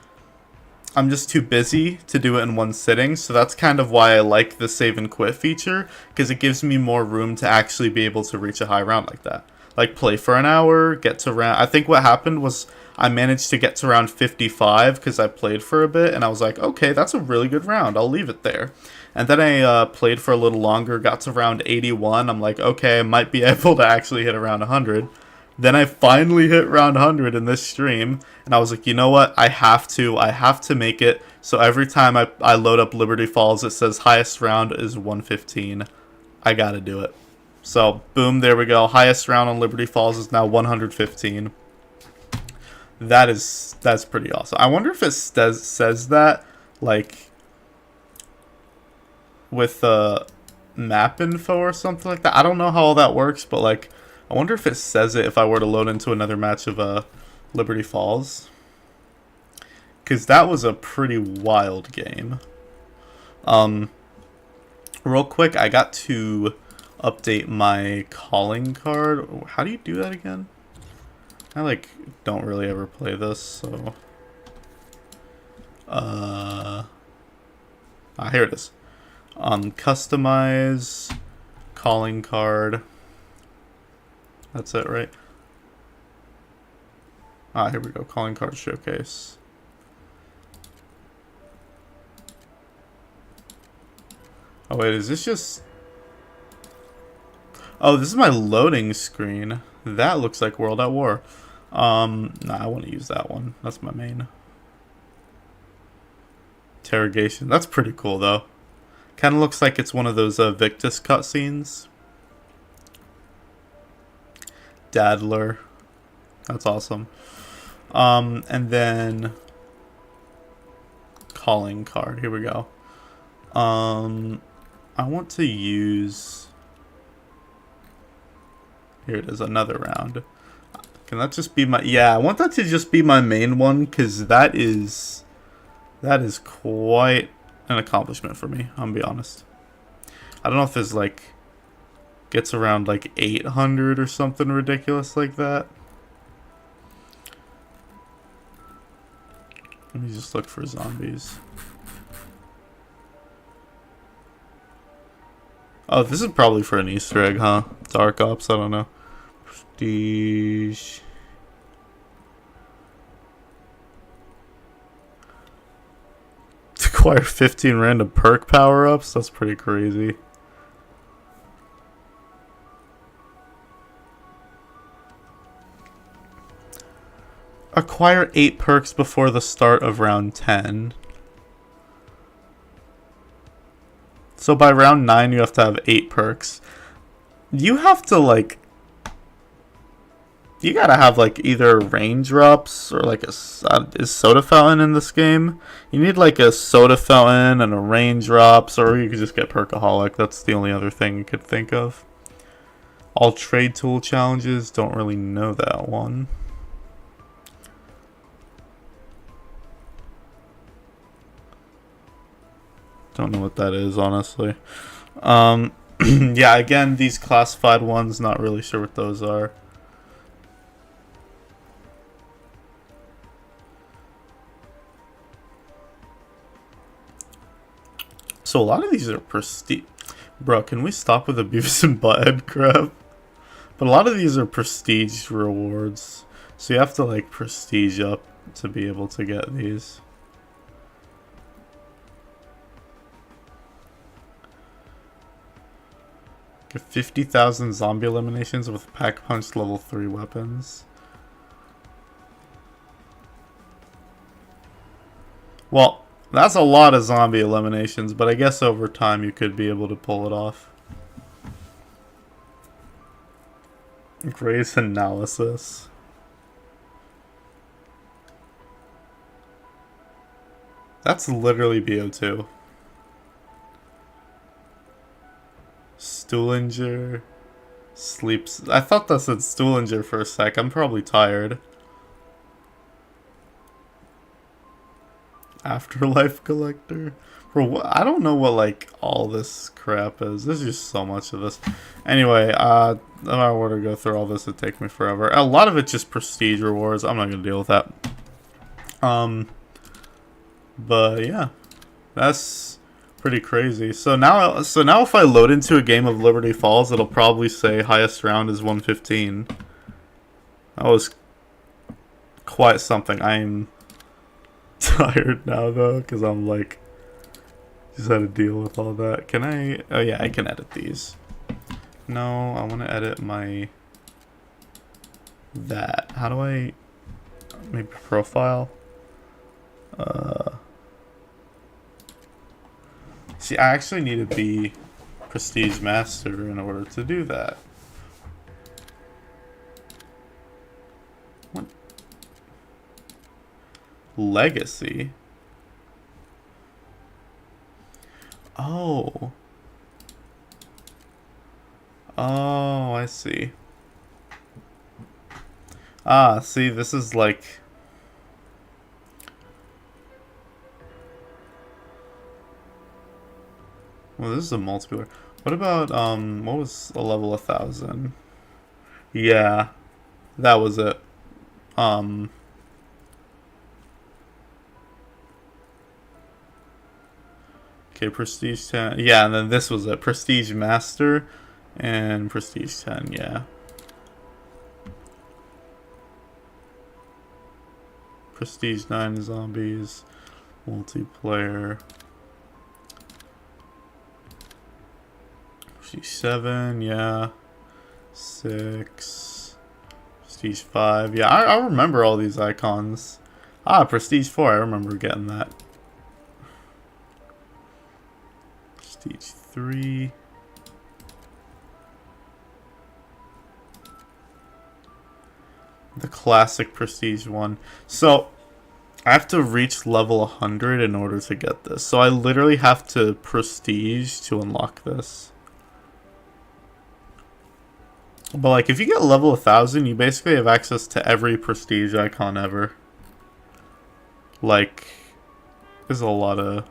I'm just too busy to do it in one sitting, so that's kind of why I like the save and quit feature, because it gives me more room to actually be able to reach a high round like that. Like, play for an hour, get to round... I think what happened was I managed to get to round 55 because I played for a bit, and I was like, okay, that's a really good round. I'll leave it there. And then I played for a little longer, got to round 81. I'm like, okay, I might be able to actually hit around 100. Then I finally hit round 100 in this stream, and I was like, you know what? I have to make it. So every time I load up Liberty Falls, it says highest round is 115. I gotta do it. So, boom, there we go. Highest round on Liberty Falls is now 115. That's pretty awesome. I wonder if it says that, like, with the map info or something like that. I don't know how all that works, but, like, I wonder if it says it if I were to load into another match of Liberty Falls. Because that was a pretty wild game. Real quick, I got to update my calling card. How do you do that again? I like don't really ever play this, so here it is. Customize calling card. That's it, right? Here we go. Calling card showcase. Oh wait, is this just... Oh, this is my loading screen. That looks like World at War. Nah, I want to use that one. That's my main. Interrogation. That's pretty cool, though. Kind of looks like it's one of those Victus cutscenes. Dadler. That's awesome. And then... Calling card. Here we go. I want to use... Here it is, another round. Can that just be my... Yeah, I want that to just be my main one, because that is quite an accomplishment for me, I'm gonna be honest. I don't know if there's, like, gets around, like, 800 or something ridiculous like that. Let me just look for zombies. Oh, this is probably for an Easter egg, huh? Dark Ops, I don't know. Prestige. To acquire 15 random perk power-ups? That's pretty crazy. Acquire 8 perks before the start of round 10. So by round 9, you have to have 8 perks. You have to, like... you gotta have like either raindrops or like is soda fountain in this game? You need like a soda fountain and a raindrops, or you could just get perkaholic. That's the only other thing you could think of. All trade tool challenges, don't really know that one. Don't know what that is, honestly. Yeah, again, these classified ones, not really sure what those are. So a lot of these are prestige. Bro, can we stop with the Beavis and Butthead crap? But a lot of these are prestige rewards. So you have to like prestige up to be able to get these. Get 50,000 zombie eliminations with Pack Punch level 3 weapons. Well, that's a lot of zombie eliminations, but I guess over time you could be able to pull it off. Grace analysis. That's literally BO2. Stuhlinger. Sleeps. I thought that said Stuhlinger for a sec. I'm probably tired. Afterlife Collector. Bro, I don't know what like all this crap is. There's just so much of this. Anyway, if I were to go through all this, it'd take me forever. A lot of it's just prestige rewards. I'm not gonna deal with that. But yeah, that's pretty crazy. So now if I load into a game of Liberty Falls, it'll probably say highest round is 115. That was quite something. I'm tired now though, because I'm like just had to deal with all that. Can I? Oh yeah, I can edit these. No, I want to edit my that. How do I? Maybe profile. See, I actually need to be Prestige Master in order to do that. What? Legacy? Oh. Oh, I see. Ah, see, this is like... Well, this is a multiplayer. What about, what was a level 1000? Yeah, that was it. Okay, Prestige 10. Yeah, and then this was it. Prestige Master and Prestige 10, yeah. Prestige 9 zombies. Multiplayer. Prestige 7, yeah. 6. Prestige 5. Yeah, I remember all these icons. Ah, Prestige 4. I remember getting that. Prestige 3. The classic Prestige 1. So, I have to reach level 100 in order to get this. So, I literally have to Prestige to unlock this. But, like, if you get level 1000, you basically have access to every Prestige icon ever. Like, there's a lot of...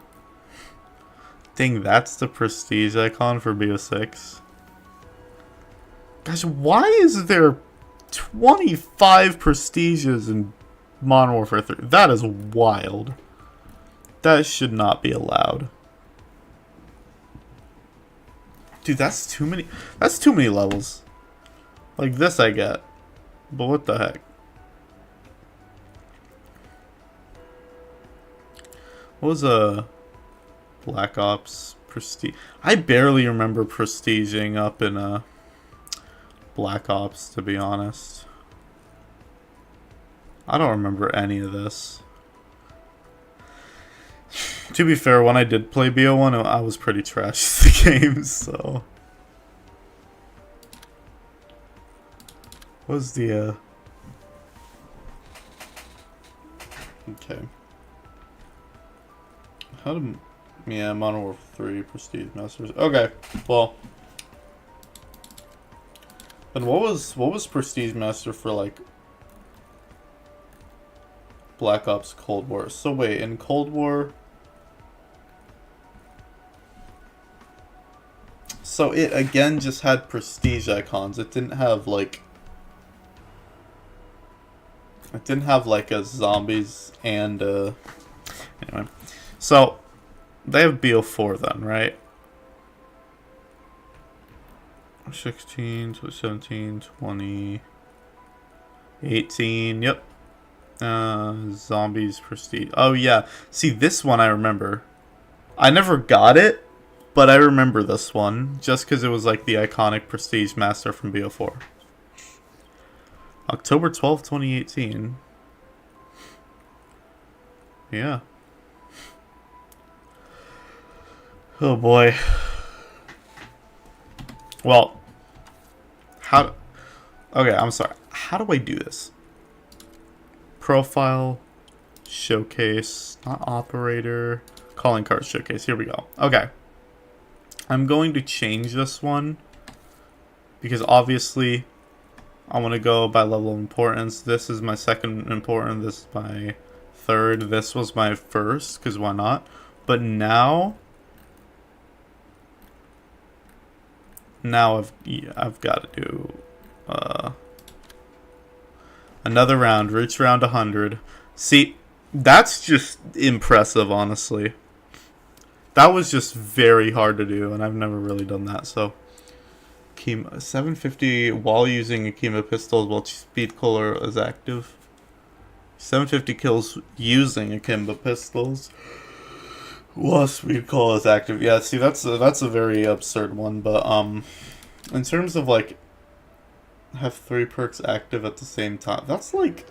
Dang, that's the Prestige icon for BO6. Guys, why is there 25 Prestiges in Modern Warfare 3? That is wild. That should not be allowed. Dude, that's too many. That's too many levels. Like this I get. But what the heck? What was a Black Ops Prestige? I barely remember prestiging up in a Black Ops, to be honest. I don't remember any of this. To be fair, when I did play BO1, I was pretty trash at the game, so... What was the, Okay. How to... Yeah, Modern Warfare 3, Prestige Masters. Okay, well... Then what was Prestige Master for, like... Black Ops Cold War? So wait, in Cold War... So it, again, just had Prestige icons. It didn't have, like... It didn't have, like, a zombies and, Anyway. So... They have BO4 then, right? 16, 17, 20, 18, yep. Zombies Prestige. Oh, yeah. See, this one I remember. I never got it, but I remember this one. Just because it was like the iconic Prestige Master from BO4. October 12th, 2018. Yeah. Oh boy. Well, how... Okay, I'm sorry. How do I do this? Profile, showcase, not operator, calling card showcase. Here we go. Okay. I'm going to change this one because obviously I want to go by level of importance. This is my second important. This is my third. This was my first because why not? But now I've got to do another round, reach round 100. See, that's just impressive, honestly. That was just very hard to do, and I've never really done that. So, 750 while using Akima pistols while speed cola is active. 750 kills using Akimbo pistols. While speed cola is active. Yeah, see, that's a very absurd one. But in terms of like have 3 perks active at the same time, that's not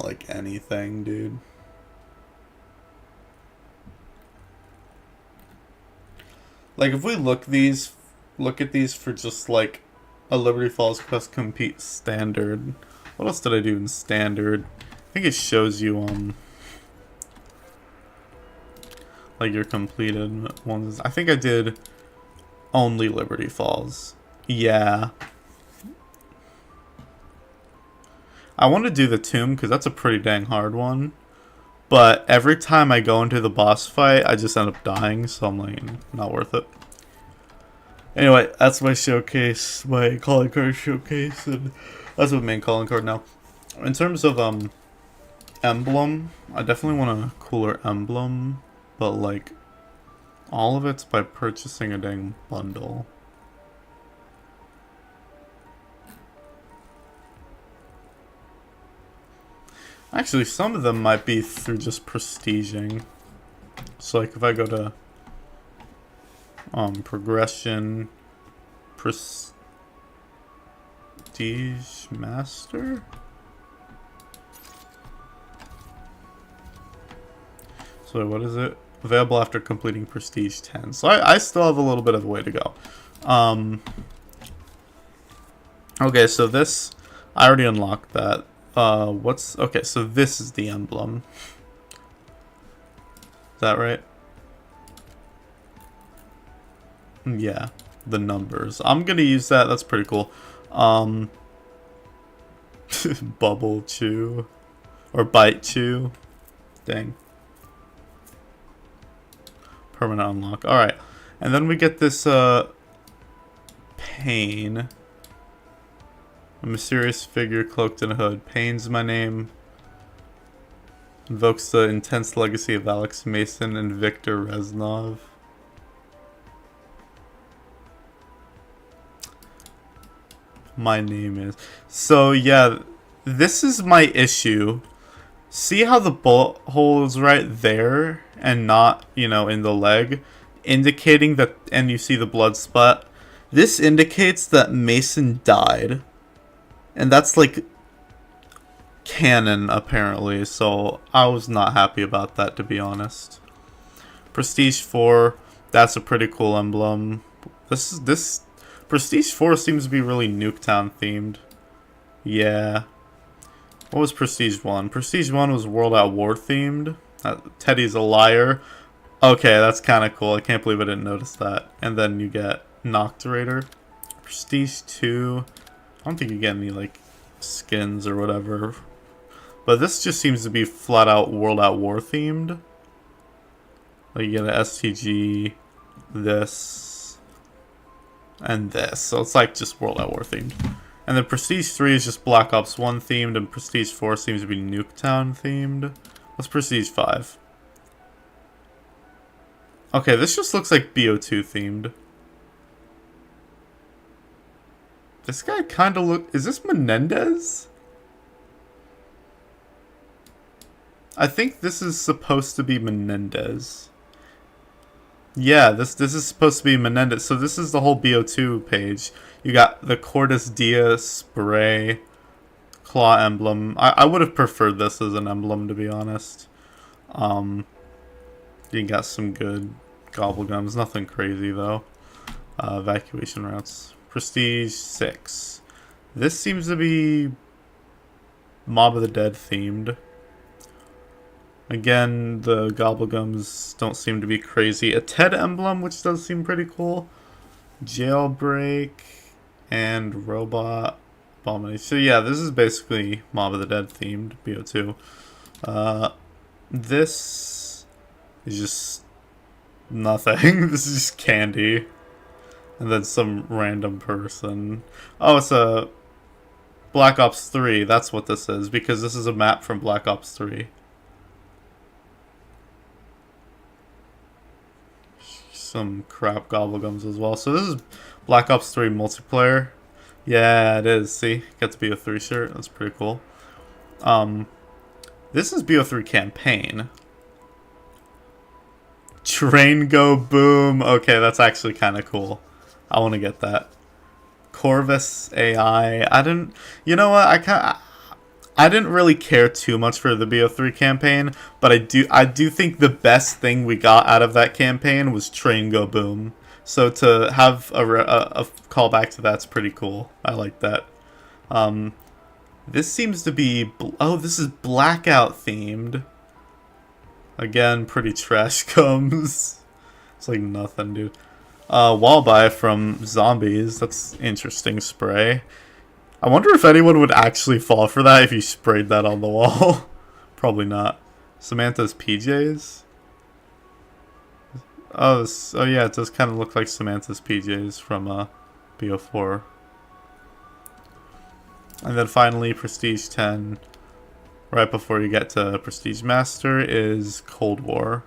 like anything, dude. Like if we look at these for just like a Liberty Falls Quest compete standard. What else did I do in standard? I think it shows you like your completed ones. I think I did only Liberty Falls. Yeah. I want to do the tomb because that's a pretty dang hard one. But every time I go into the boss fight, I just end up dying. So I'm like, not worth it. Anyway, that's my showcase, my calling card showcase. And that's my main calling card now. In terms of emblem, I definitely want a cooler emblem. But like, all of it's by purchasing a dang bundle. Actually, some of them might be through just prestiging. So like if I go to progression, prestige master. So what is it? Available after completing prestige 10. So I still have a little bit of a way to go. Okay, so this I already unlocked that. Okay, so this is the emblem. Is that right? Yeah, the numbers. I'm gonna use that. That's pretty cool. Bubble chew or bite chew. Dang. Permanent unlock. All right, and then we get this Pain. A mysterious figure cloaked in a hood. Pain's my name. Invokes the intense legacy of Alex Mason and Viktor Reznov. My name is. So yeah, this is my issue. See how the bullet hole is right there and not, in the leg, indicating that, and you see the blood spot. This indicates that Mason died. And that's like canon apparently, so I was not happy about that, to be honest. Prestige 4, that's a pretty cool emblem. This Prestige 4 seems to be really Nuketown themed. Yeah. What was Prestige 1? Prestige 1 was World at War themed. Teddy's a liar. Okay, that's kind of cool. I can't believe I didn't notice that. And then you get Nocturator. Prestige 2. I don't think you get any, like, skins or whatever. But this just seems to be flat out World at War themed. Like, you get an STG, this, and this. So it's like just World at War themed. And then Prestige 3 is just Black Ops 1 themed, and Prestige 4 seems to be Nuketown themed. What's Prestige 5? Okay, this just looks like BO2 themed. This guy kind of look... Is this Menendez? I think this is supposed to be Menendez. Yeah, this is supposed to be Menendez. So this is the whole BO2 page. You got the Cordis Dia spray, claw emblem. I would have preferred this as an emblem, to be honest. You got some good gobblegums. Nothing crazy, though. Evacuation routes. Prestige 6. This seems to be Mob of the Dead themed. Again, the gobblegums don't seem to be crazy. A TED emblem, which does seem pretty cool. Jailbreak and Robot Abomination. So yeah, this is basically Mob of the Dead themed, BO2. This is just nothing. This is just candy. And then some random person. Oh, it's a Black Ops 3. That's what this is, because this is a map from Black Ops 3. Some crap gobblegums as well. So this is Black Ops 3 multiplayer. Yeah, it is. See? Got the BO3 shirt. That's pretty cool. This is BO3 campaign. Train Go Boom. Okay, that's actually kind of cool. I want to get that. Corvus AI. I didn't... You know what? I didn't really care too much for the BO3 campaign, but I do think the best thing we got out of that campaign was Train Go Boom. So to have a callback to that's pretty cool. I like that. This seems to be... Oh, this is Blackout themed. Again, pretty trash comes. It's like nothing, dude. Wallbye from Zombies. That's interesting spray. I wonder if anyone would actually fall for that if you sprayed that on the wall. Probably not. Samantha's PJs. Oh yeah, it does kind of look like Samantha's PJs from BO4. And then finally, Prestige 10. Right before you get to Prestige Master is Cold War.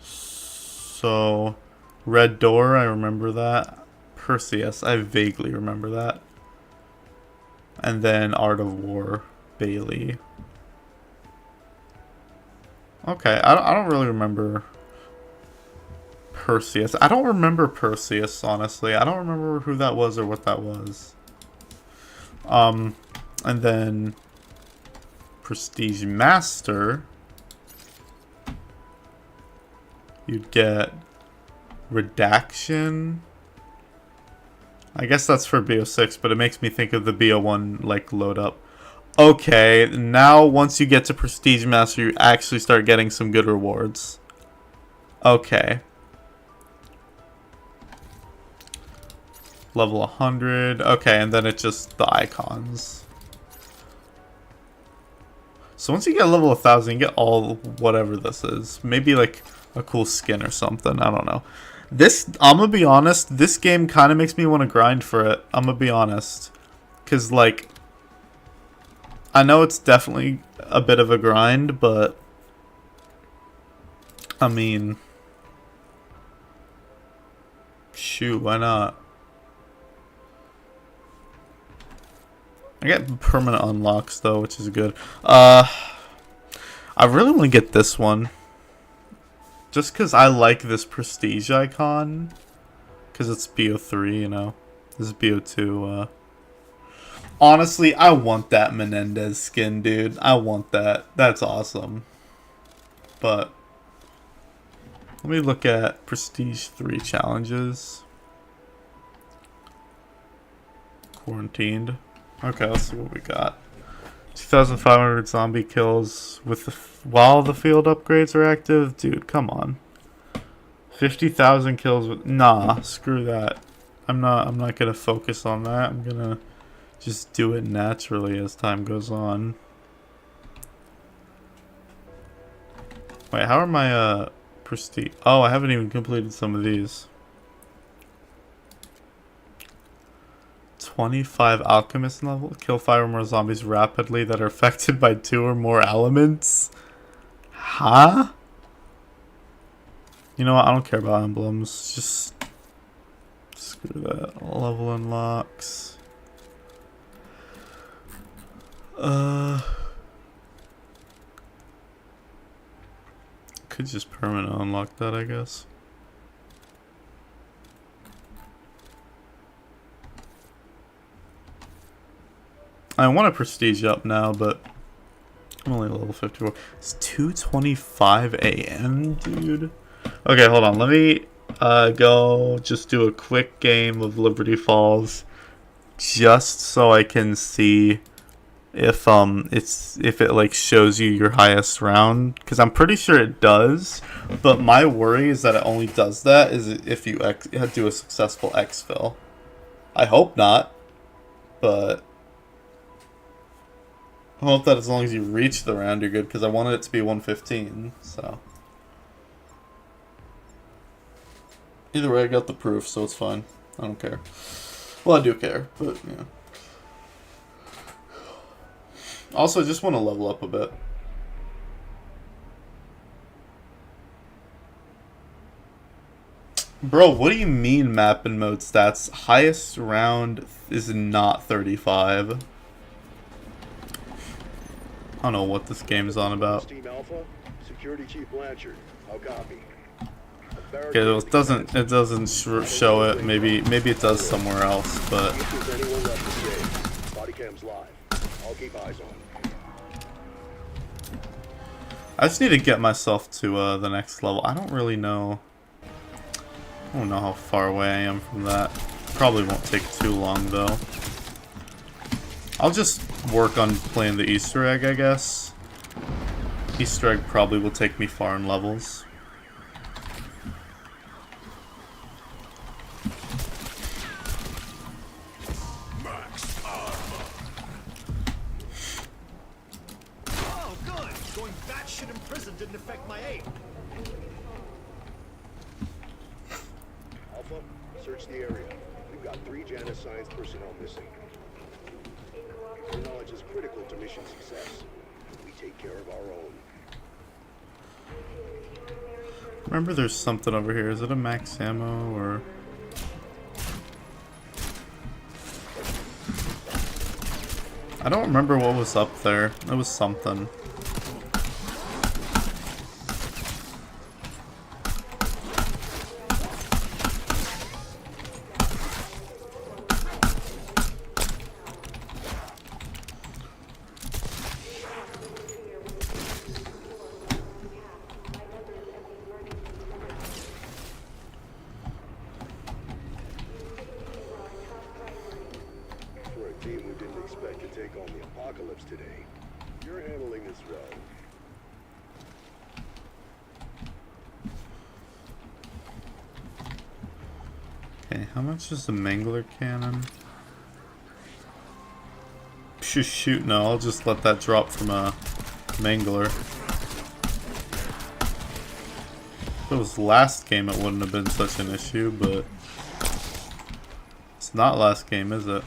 So, Red Door, I remember that. Perseus, I vaguely remember that. And then Art of War, Bailey. Okay, I don't really remember Perseus. I don't remember Perseus, honestly. I don't remember who that was or what that was. And then Prestige Master, you'd get Redaction. I guess that's for BO6, but it makes me think of the BO1 like load up. Okay, now once you get to Prestige Master, you actually start getting some good rewards. Okay. Level 100. Okay, and then it's just the icons. So once you get level 1000, you get all whatever this is. Maybe like a cool skin or something. I don't know. This, I'm gonna be honest, this game kind of makes me want to grind for it. I'm gonna be honest. Because, like, I know it's definitely a bit of a grind, but I mean, shoot, why not? I get permanent unlocks though, which is good. I really want to get this one. Just because I like this prestige icon. Because it's BO3, you know. This is BO2. Honestly, I want that Menendez skin, dude. I want that. That's awesome. But let me look at Prestige 3 challenges. Quarantined. Okay, let's see what we got. 2,500 zombie kills with while the field upgrades are active? Dude, come on. 50,000 kills with... Nah, screw that. I'm not gonna focus on that. I'm gonna just do it naturally as time goes on. Wait, how are my prestige? Oh, I haven't even completed some of these. 25 alchemist level. Kill 5 or more zombies rapidly that are affected by 2 or more elements. Huh? You know what? I don't care about emblems. Just screw that. Level unlocks. Could just permanent unlock that, I guess. I want a prestige up now, but I'm only level 54. It's 2:25 a.m., dude. Okay, hold on. Let me go just do a quick game of Liberty Falls, just so I can see if it like shows you your highest round, because I'm pretty sure it does. But my worry is that it only does that is if you do a successful exfil. I hope not, but I hope that as long as you reach the round, you're good, because I wanted it to be 115, so. Either way, I got the proof, so it's fine. I don't care. Well, I do care, but, yeah. Also, I just want to level up a bit. Bro, what do you mean map and mode stats? Highest round is not 35. I don't know what this game is on about. Team Alpha, Security Chief Blanchard. How copy? Okay, it doesn't show it. Maybe it does somewhere else, but If there's anyone left to save, body cam's live. I'll keep eyes on. I just need to get myself to the next level. I don't really know. I don't know how far away I am from that. Probably won't take too long though. I'll just work on playing the Easter egg, I guess. Easter egg probably will take me far in levels. Max armor. Oh, good. Going batshit in prison didn't affect my aim. Alpha, search the area. We've got 3 Janus Science personnel missing. Your knowledge is critical to mission success. We take care of our own. Remember, there's something over here. Is it a max ammo or? I don't remember what was up there. It was something. For a team who didn't expect to take on the apocalypse today, you're handling this well. Okay, how much is the Mangler cannon? Shoot, no, I'll just let that drop from a Mangler. If it was last game, it wouldn't have been such an issue, but it's not last game, is it?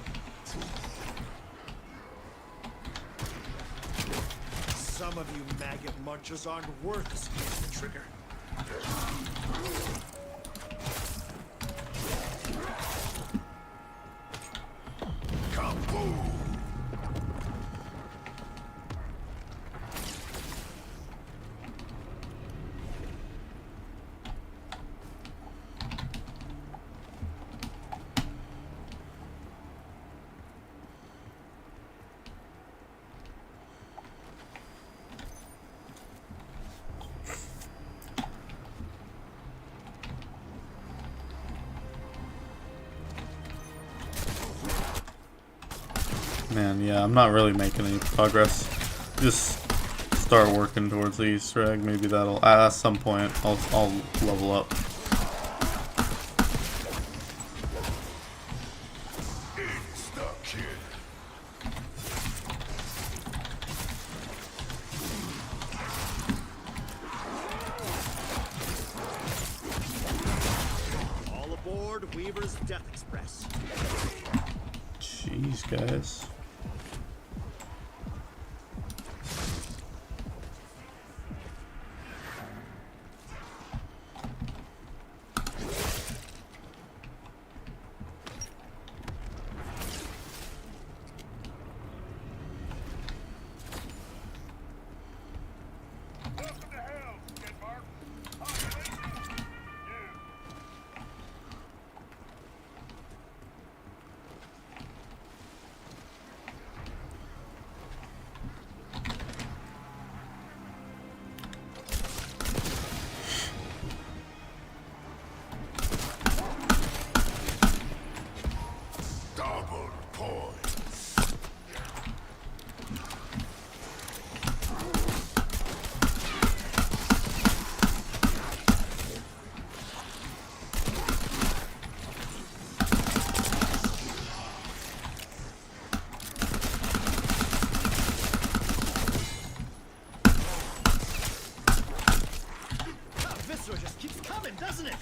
Some of you maggot munchers aren't worth the squeeze of the trigger. Kaboom. Man, yeah, I'm not really making any progress. Just start working towards the Easter egg. Maybe that'll at some point I'll level up. Insta-kill. All aboard Weaver's Death Express. Jeez, guys. Welcome to hell, Denmark. Population. Double points. Ah, Viscera just keeps coming, doesn't it?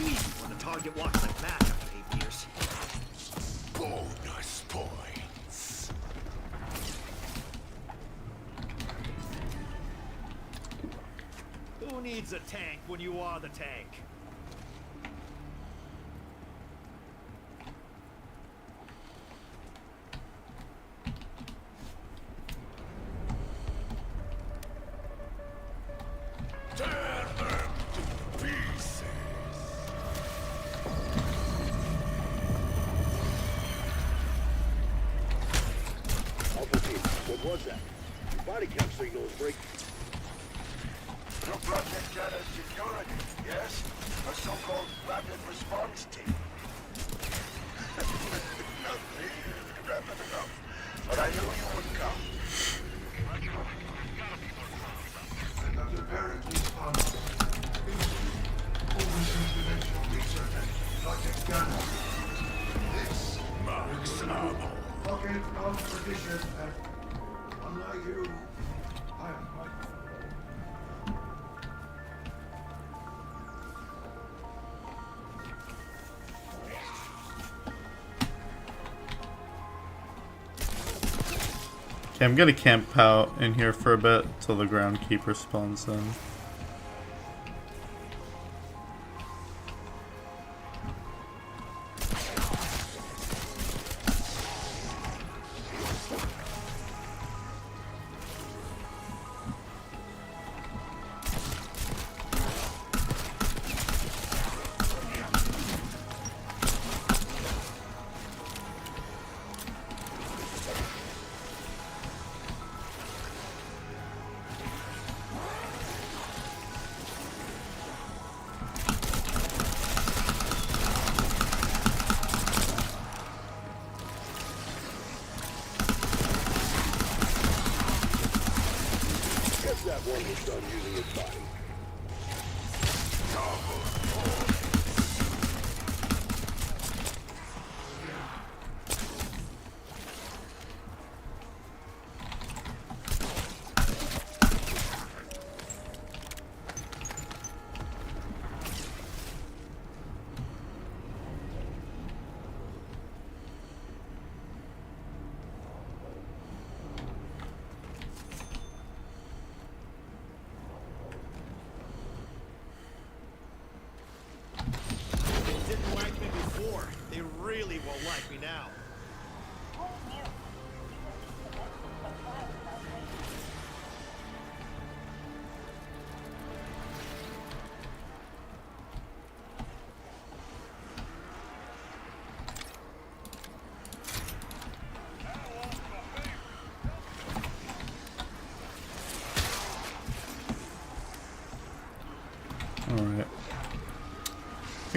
Easy when the target walks like that after 8 years. Bonus points. Who needs a tank when you are the tank? Tear them to pieces. Alpha team, what was that? Your body cam signal is breaking. To protect Jedi's security, yes? A so-called rapid response team. Nothing rapid enough. But I knew you would come. And I'm apparently responsible. Over-informational research at Project Ghana. This Max Ammo. Pocket competition, and unlike you, I am my Okay, I'm gonna camp out in here for a bit till the groundkeeper spawns in. Guess that one was done using its body.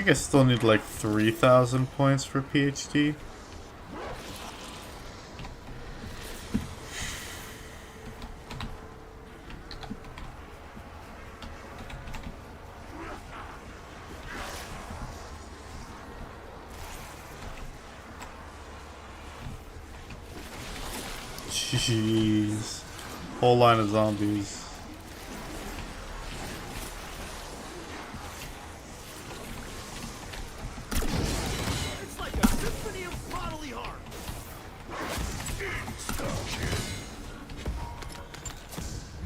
think I still need like 3,000 points for PhD. Jeez. Whole line of zombies. It's like a symphony of bodily harm.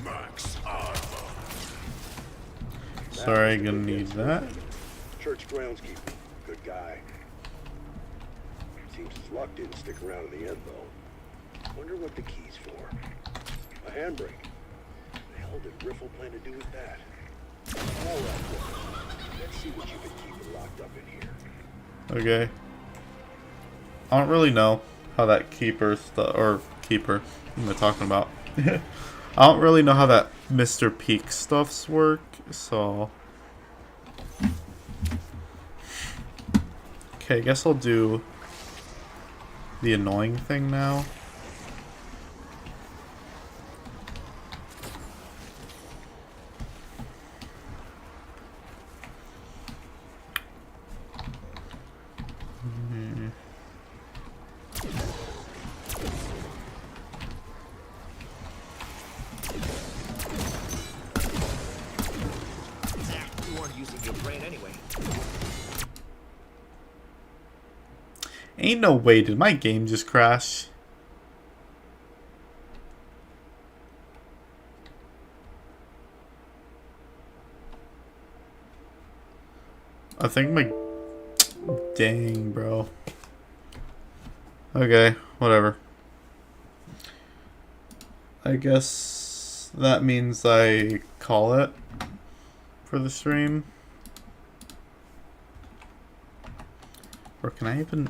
Max armor. Sorry, gonna need that. Church groundskeeper. Good guy. Seems his luck didn't stick around in the end, though. Wonder what the key's for. A handbrake. The hell did Riffle plan to do with that? All right, Riffle. Let's see what you've been keeping locked up in here. Okay. I don't really know how that keeper stuff, or keeper, what am I talking about? I don't really know how that Mr. Peak stuffs work, so. Okay, I guess I'll do the annoying thing now. You weren't using your brain anyway. Ain't no way, did my game just crash? I think my... Dang, bro. Okay, whatever. I guess that means I call it for the stream. Or can I even...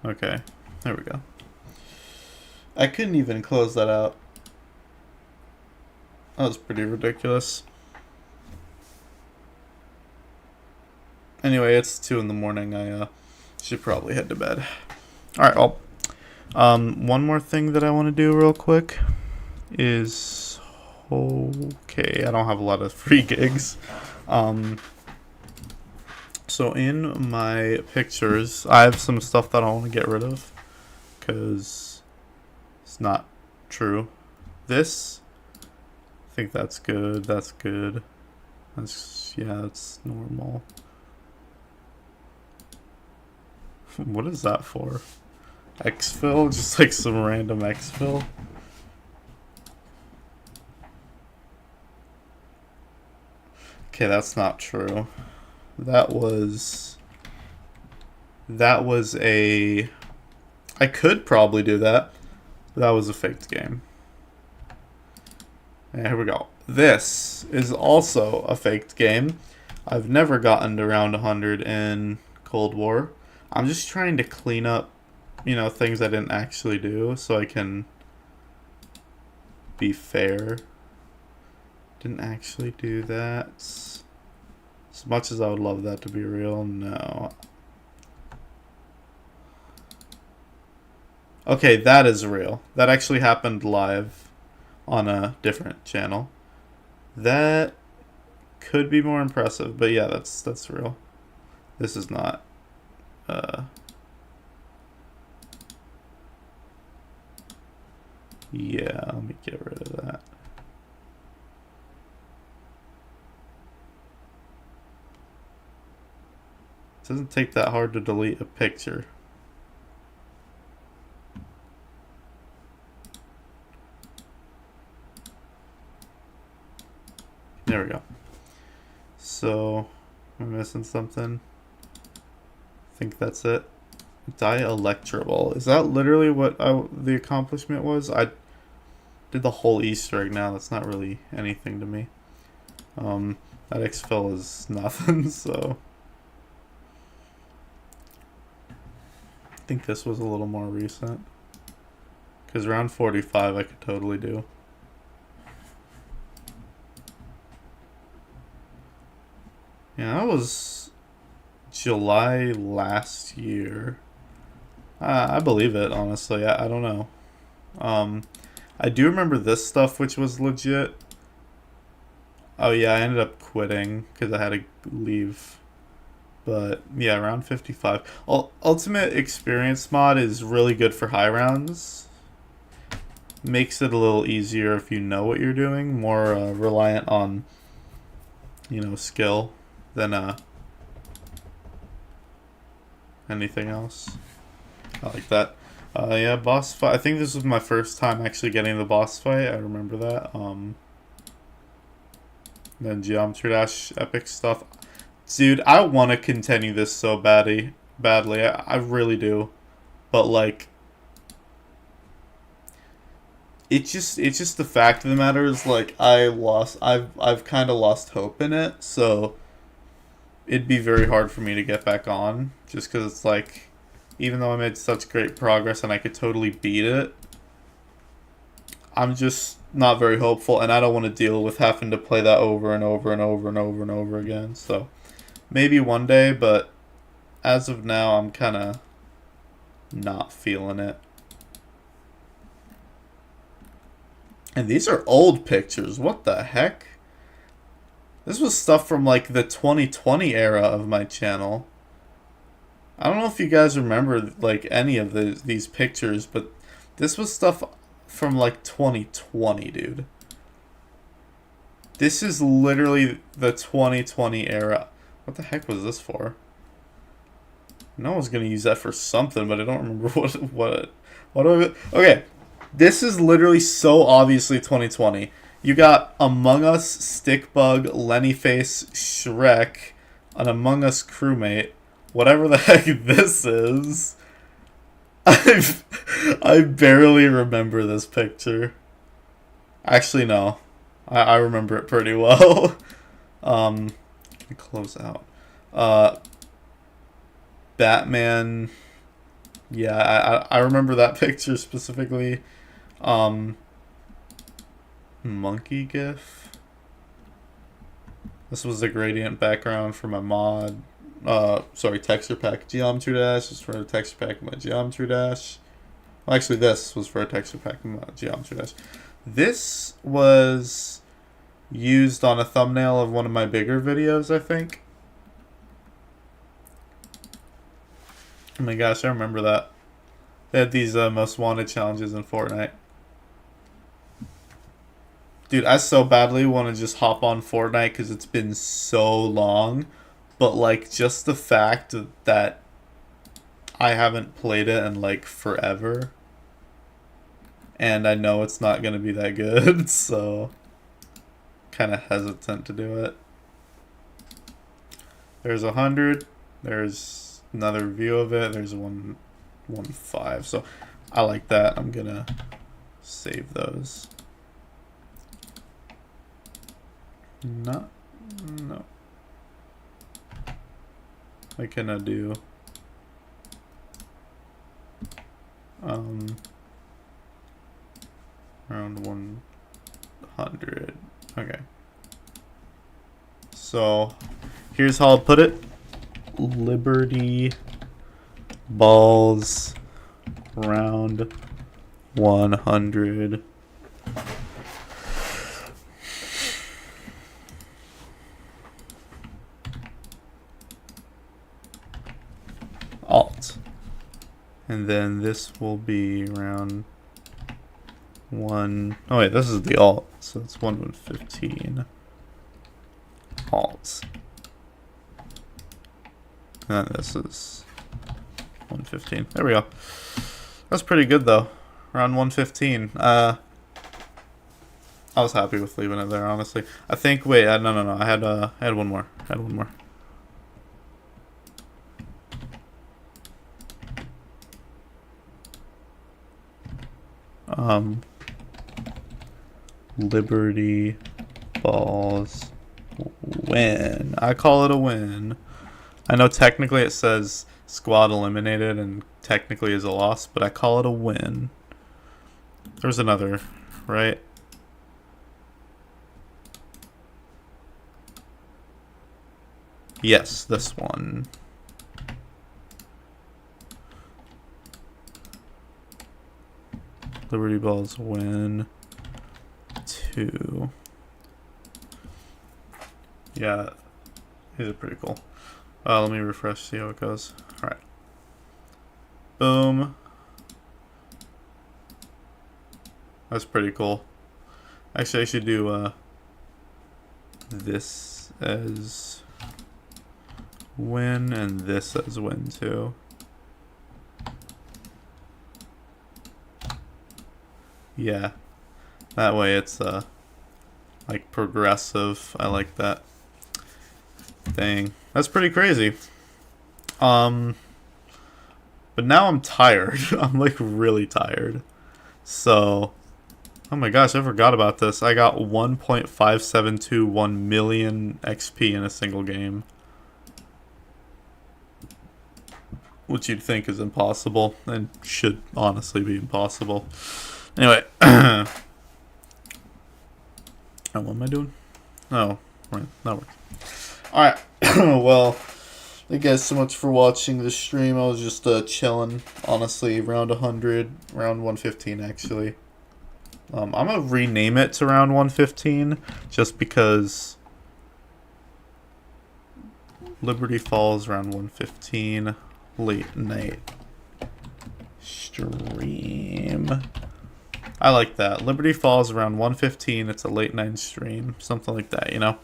Okay, there we go. I couldn't even close that out. That was pretty ridiculous. Anyway, it's 2 in the morning. I should probably head to bed. Alright, well, one more thing that I want to do real quick is... Okay, I don't have a lot of free gigs. So in my pictures, I have some stuff that I want to get rid of because it's not true. This, I think that's good. That's good. That's, yeah, that's normal. What is that for? Exfil? Just like some random exfil? Okay, that's not true. That was a... I could probably do that. But that was a faked game. And here we go. This is also a faked game. I've never gotten to round 100 in Cold War. I'm just trying to clean up, you know, things I didn't actually do so I can be fair. Didn't actually do that. As much as I would love that to be real, no. Okay, that is real. That actually happened live on a different channel. That could be more impressive, but yeah, that's real. This is not. Yeah, let me get rid of that. It doesn't take that hard to delete a picture. There we go. So, am I missing something? I think that's it. Dielectrable. Is that literally what the accomplishment was? I did the whole Easter egg now. That's not really anything to me. That exfil is nothing, so... I think this was a little more recent. Because round 45 I could totally do. Yeah, that was July last year. I believe it, honestly. I don't know. I do remember this stuff, which was legit. Oh yeah, I ended up quitting because I had to leave. But yeah, around 55. Ultimate Experience mod is really good for high rounds. Makes it a little easier if you know what you're doing. More reliant on, you know, skill than anything else. I like that. Yeah, boss fight. I think this was my first time actually getting the boss fight. I remember that. Then Geometry Dash epic stuff. Dude, I want to continue this so badly. I really do. But like, it's just the fact of the matter is like I've kind of lost hope in it. So it'd be very hard for me to get back on, just because it's like, even though I made such great progress and I could totally beat it, I'm just not very hopeful, and I don't want to deal with having to play that over and over and over and over and over again. So maybe one day, but as of now, I'm kind of not feeling it. And these are old pictures. What the heck? This was stuff from like the 2020 era of my channel. I don't know if you guys remember like any of these pictures, but this was stuff from like 2020, dude. This is literally the 2020 era. What the heck was this for? No one's gonna use that for something, but I don't remember what do I... Okay, this is literally so obviously 2020. You got Among Us, Stickbug, Lennyface, Shrek, an Among Us crewmate, whatever the heck this is. I barely remember this picture. Actually, no. I remember it pretty well. Can we close out? Batman. Yeah, I remember that picture specifically. Monkey GIF. This was the gradient background for my mod. Sorry, texture pack Geometry Dash. This is for a texture pack of my Geometry Dash. Well, actually, this was for a texture pack of my Geometry Dash. This was used on a thumbnail of one of my bigger videos, I think. Oh my gosh, I remember that. They had these most wanted challenges in Fortnite. Dude, I so badly want to just hop on Fortnite because it's been so long. But like, just the fact that I haven't played it in like forever, and I know it's not going to be that good, so kind of hesitant to do it. There's 100. There's another view of it. There's 115. So I like that. I'm going to save those. No. What can I do? Around 100. Okay. So here's how I'll put it. Liberty balls round 100. Alt. And then this will be around 1. Oh wait, this is the alt, so it's 115. Alt. And then this is 115. There we go. That's pretty good though. Around 115. I was happy with leaving it there, honestly. I think. Wait, no. I had one more. Liberty balls win. I call it a win. I know technically it says squad eliminated and technically is a loss, but I call it a win. There's another, right? Yes, this one. Liberty Balls win 2. Yeah, these are pretty cool. Let me refresh, see how it goes. Alright. Boom. That's pretty cool. Actually, I should do this as win and this as win too. Yeah. That way it's like progressive. I like that thing. That's pretty crazy. But now I'm tired. I'm like really tired. So, oh my gosh, I forgot about this. I got 1.5721 million XP in a single game. Which you'd think is impossible and should honestly be impossible. Anyway. Oh, what am I doing? Oh, right. That works. Alright. Well, thank you guys so much for watching the stream. I was just chilling, honestly. Round 100, round 115 actually. I'm gonna rename it to round 115 just because Liberty Falls round 115 late night stream. I like that. Liberty Falls around 115. It's a late night stream, something like that, you know.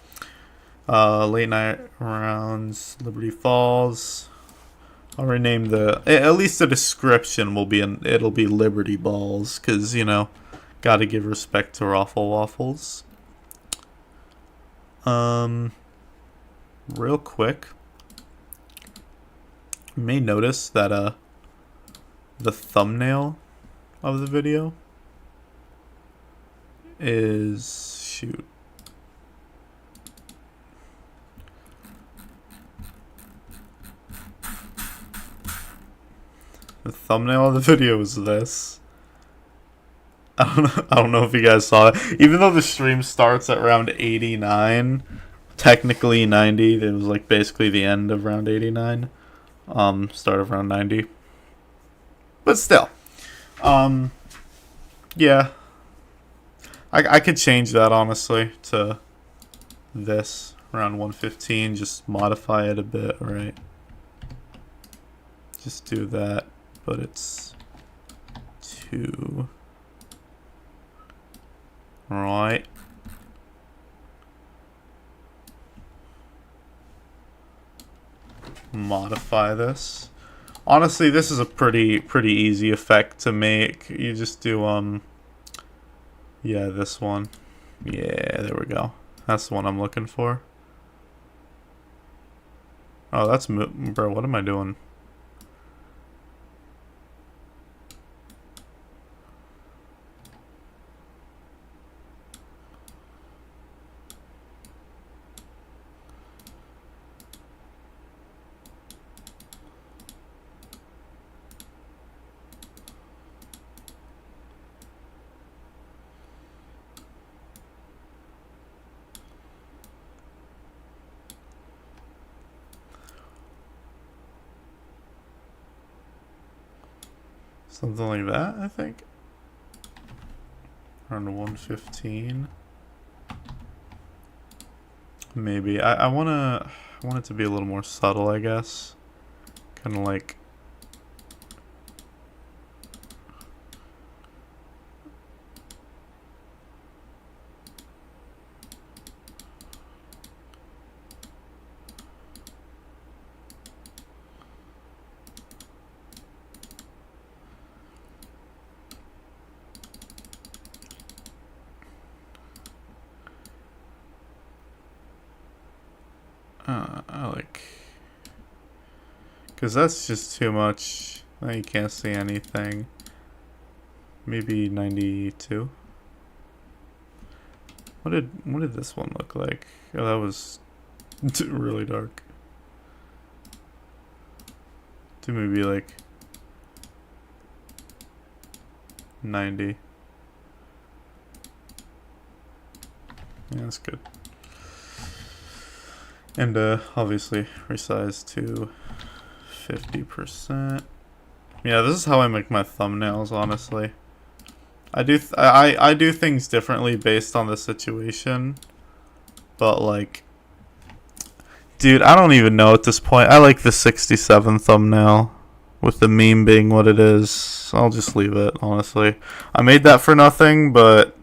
Late night rounds, Liberty Falls. I'll rename at least the description will be it'll be Liberty Balls, cause you know, gotta give respect to Raffle Waffles. Real quick, you may notice that the thumbnail of the video is shoot. The thumbnail of the video is this. I don't know if you guys saw it. Even though the stream starts at round 89, technically 90, it was like basically the end of round 89. Start of round 90. But still. Yeah. I could change that honestly to this around 115, just modify it a bit, right? Just do that, but it's 2. Right. Modify this. Honestly, this is a pretty easy effect to make. You just do yeah, this one. Yeah, there we go. That's the one I'm looking for. Oh, that's bro, what am I doing? Something like that, I think. Around 115. Maybe. I want it to be a little more subtle, I guess. Kind of like I like, because that's just too much. You can't see anything. Maybe 92. What did this one look like? Oh, that was really dark. Do maybe like 90. Yeah, that's good. And obviously resize to 50%. Yeah, this is how I make my thumbnails, honestly. I do things differently based on the situation. But like, dude, I don't even know at this point. I like the 67 thumbnail with the meme being what it is. I'll just leave it, honestly. I made that for nothing, but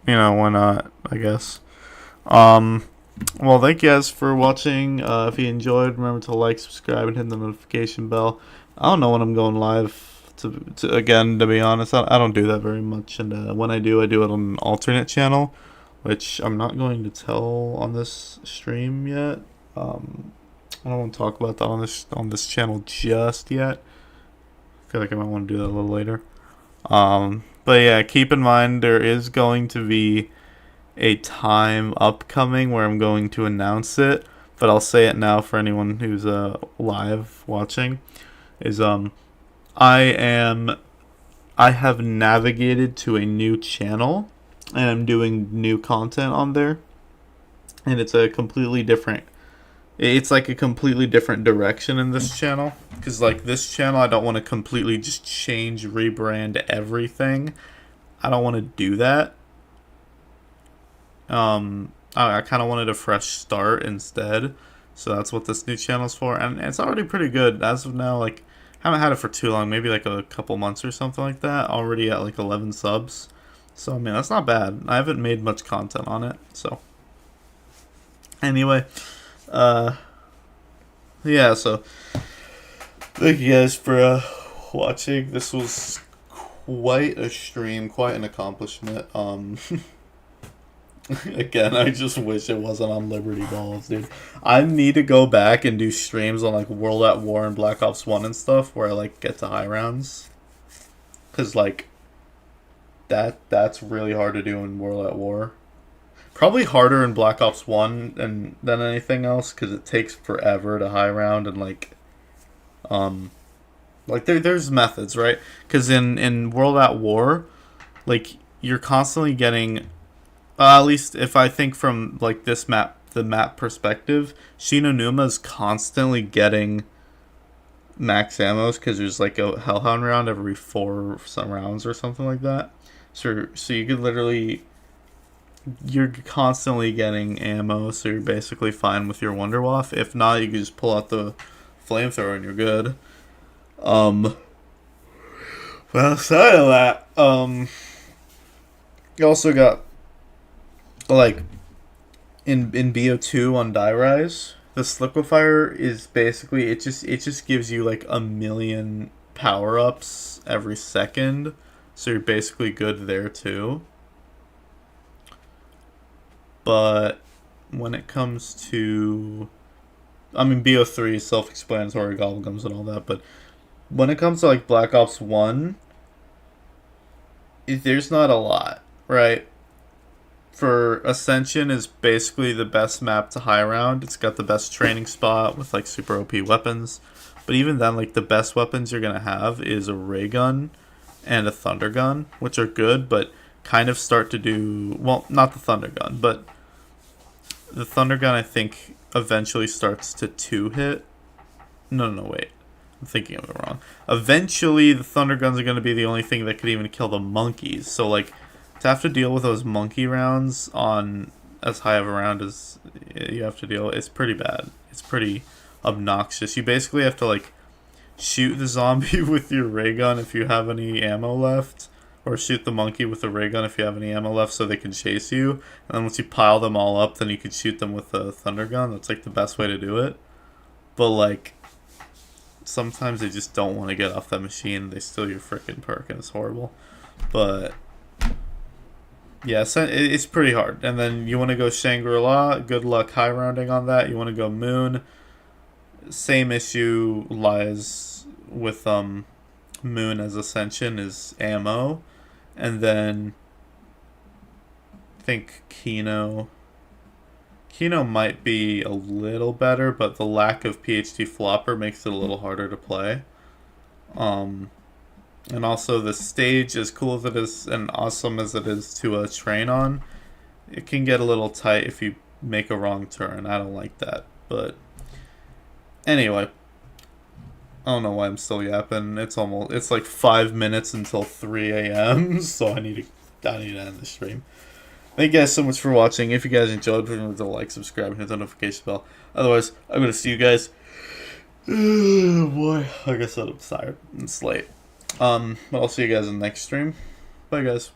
you know, why not, I guess. Well, thank you guys for watching. If you enjoyed, remember to like, subscribe, and hit the notification bell. I don't know when I'm going live to again, to be honest. I don't do that very much, and when I do it on an alternate channel, which I'm not going to tell on this stream yet. I don't want to talk about that on this channel just yet. I feel like I might want to do that a little later. But yeah, keep in mind there is going to be a time upcoming where I'm going to announce it, but I'll say it now for anyone who's live watching. Is I have navigated to a new channel, and I'm doing new content on there, and it's a completely different. It's like a completely different direction in this channel, because like this channel, I don't want to completely just change, rebrand everything. I don't want to do that. I kind of wanted a fresh start instead, so that's what this new channel's for, and it's already pretty good as of now. Like, haven't had it for too long, maybe like a couple months or something like that. Already at like 11 subs, so I mean that's not bad. I haven't made much content on it, so anyway, yeah. So thank you guys for watching. This was quite a stream, quite an accomplishment. Again, I just wish it wasn't on Liberty Balls, dude. I need to go back and do streams on like World at War and Black Ops 1 and stuff where I like get to high rounds. Cause like that's really hard to do in World at War. Probably harder in Black Ops 1 than anything else, cause it takes forever to high round, and like there's methods, right? Cause in World at War, like you're constantly getting at least if I think from like this map, the map perspective, Shinonuma is constantly getting max ammos because there's like a Hellhound round every 4 some rounds or something like that. So you could literally, you're constantly getting ammo, so you're basically fine with your Wunderwaffe. If not, you can just pull out the flamethrower and you're good. Well, aside of that, you also got like in BO2 on Die Rise, this liquefier is basically it just gives you like a million power-ups every second, so you're basically good there too. But when it comes to, I mean, BO3 is self-explanatory, gobblegums and all that, but when it comes to like Black Ops 1, there's not a lot, right? For Ascension is basically the best map to high round. It's got the best training spot with like super OP weapons. But even then, like the best weapons you're gonna have is a ray gun and a thunder gun, which are good, but kind of start to do well. Not the thunder gun, but the thunder gun I think eventually starts to 2-hit. No, wait. I'm thinking of it wrong. Eventually, the thunder guns are gonna be the only thing that could even kill the monkeys. So like, to have to deal with those monkey rounds on as high of a round as you have to deal with, it's pretty bad. It's pretty obnoxious. You basically have to like shoot the zombie with your ray gun if you have any ammo left, or shoot the monkey with the ray gun if you have any ammo left so they can chase you. And then once you pile them all up, then you can shoot them with a thunder gun. That's like the best way to do it. But like, sometimes they just don't want to get off that machine. They steal your freaking perk and it's horrible. But yeah, it's pretty hard. And then you want to go Shangri-La, good luck high rounding on that. You want to go Moon, same issue lies with Moon as Ascension is ammo. And then I think Kino might be a little better, but the lack of PhD Flopper makes it a little harder to play. And also the stage, as cool as it is and awesome as it is to train on, it can get a little tight if you make a wrong turn. I don't like that. But anyway, I don't know why I'm still yapping. It's like 5 minutes until 3 a.m. So I need to end the stream. Thank you guys so much for watching. If you guys enjoyed, remember to like, subscribe, and hit the notification bell. Otherwise, I'm gonna see you guys. Oh boy, like I said, I'm tired. It's late. But I'll see you guys in the next stream. Bye, guys.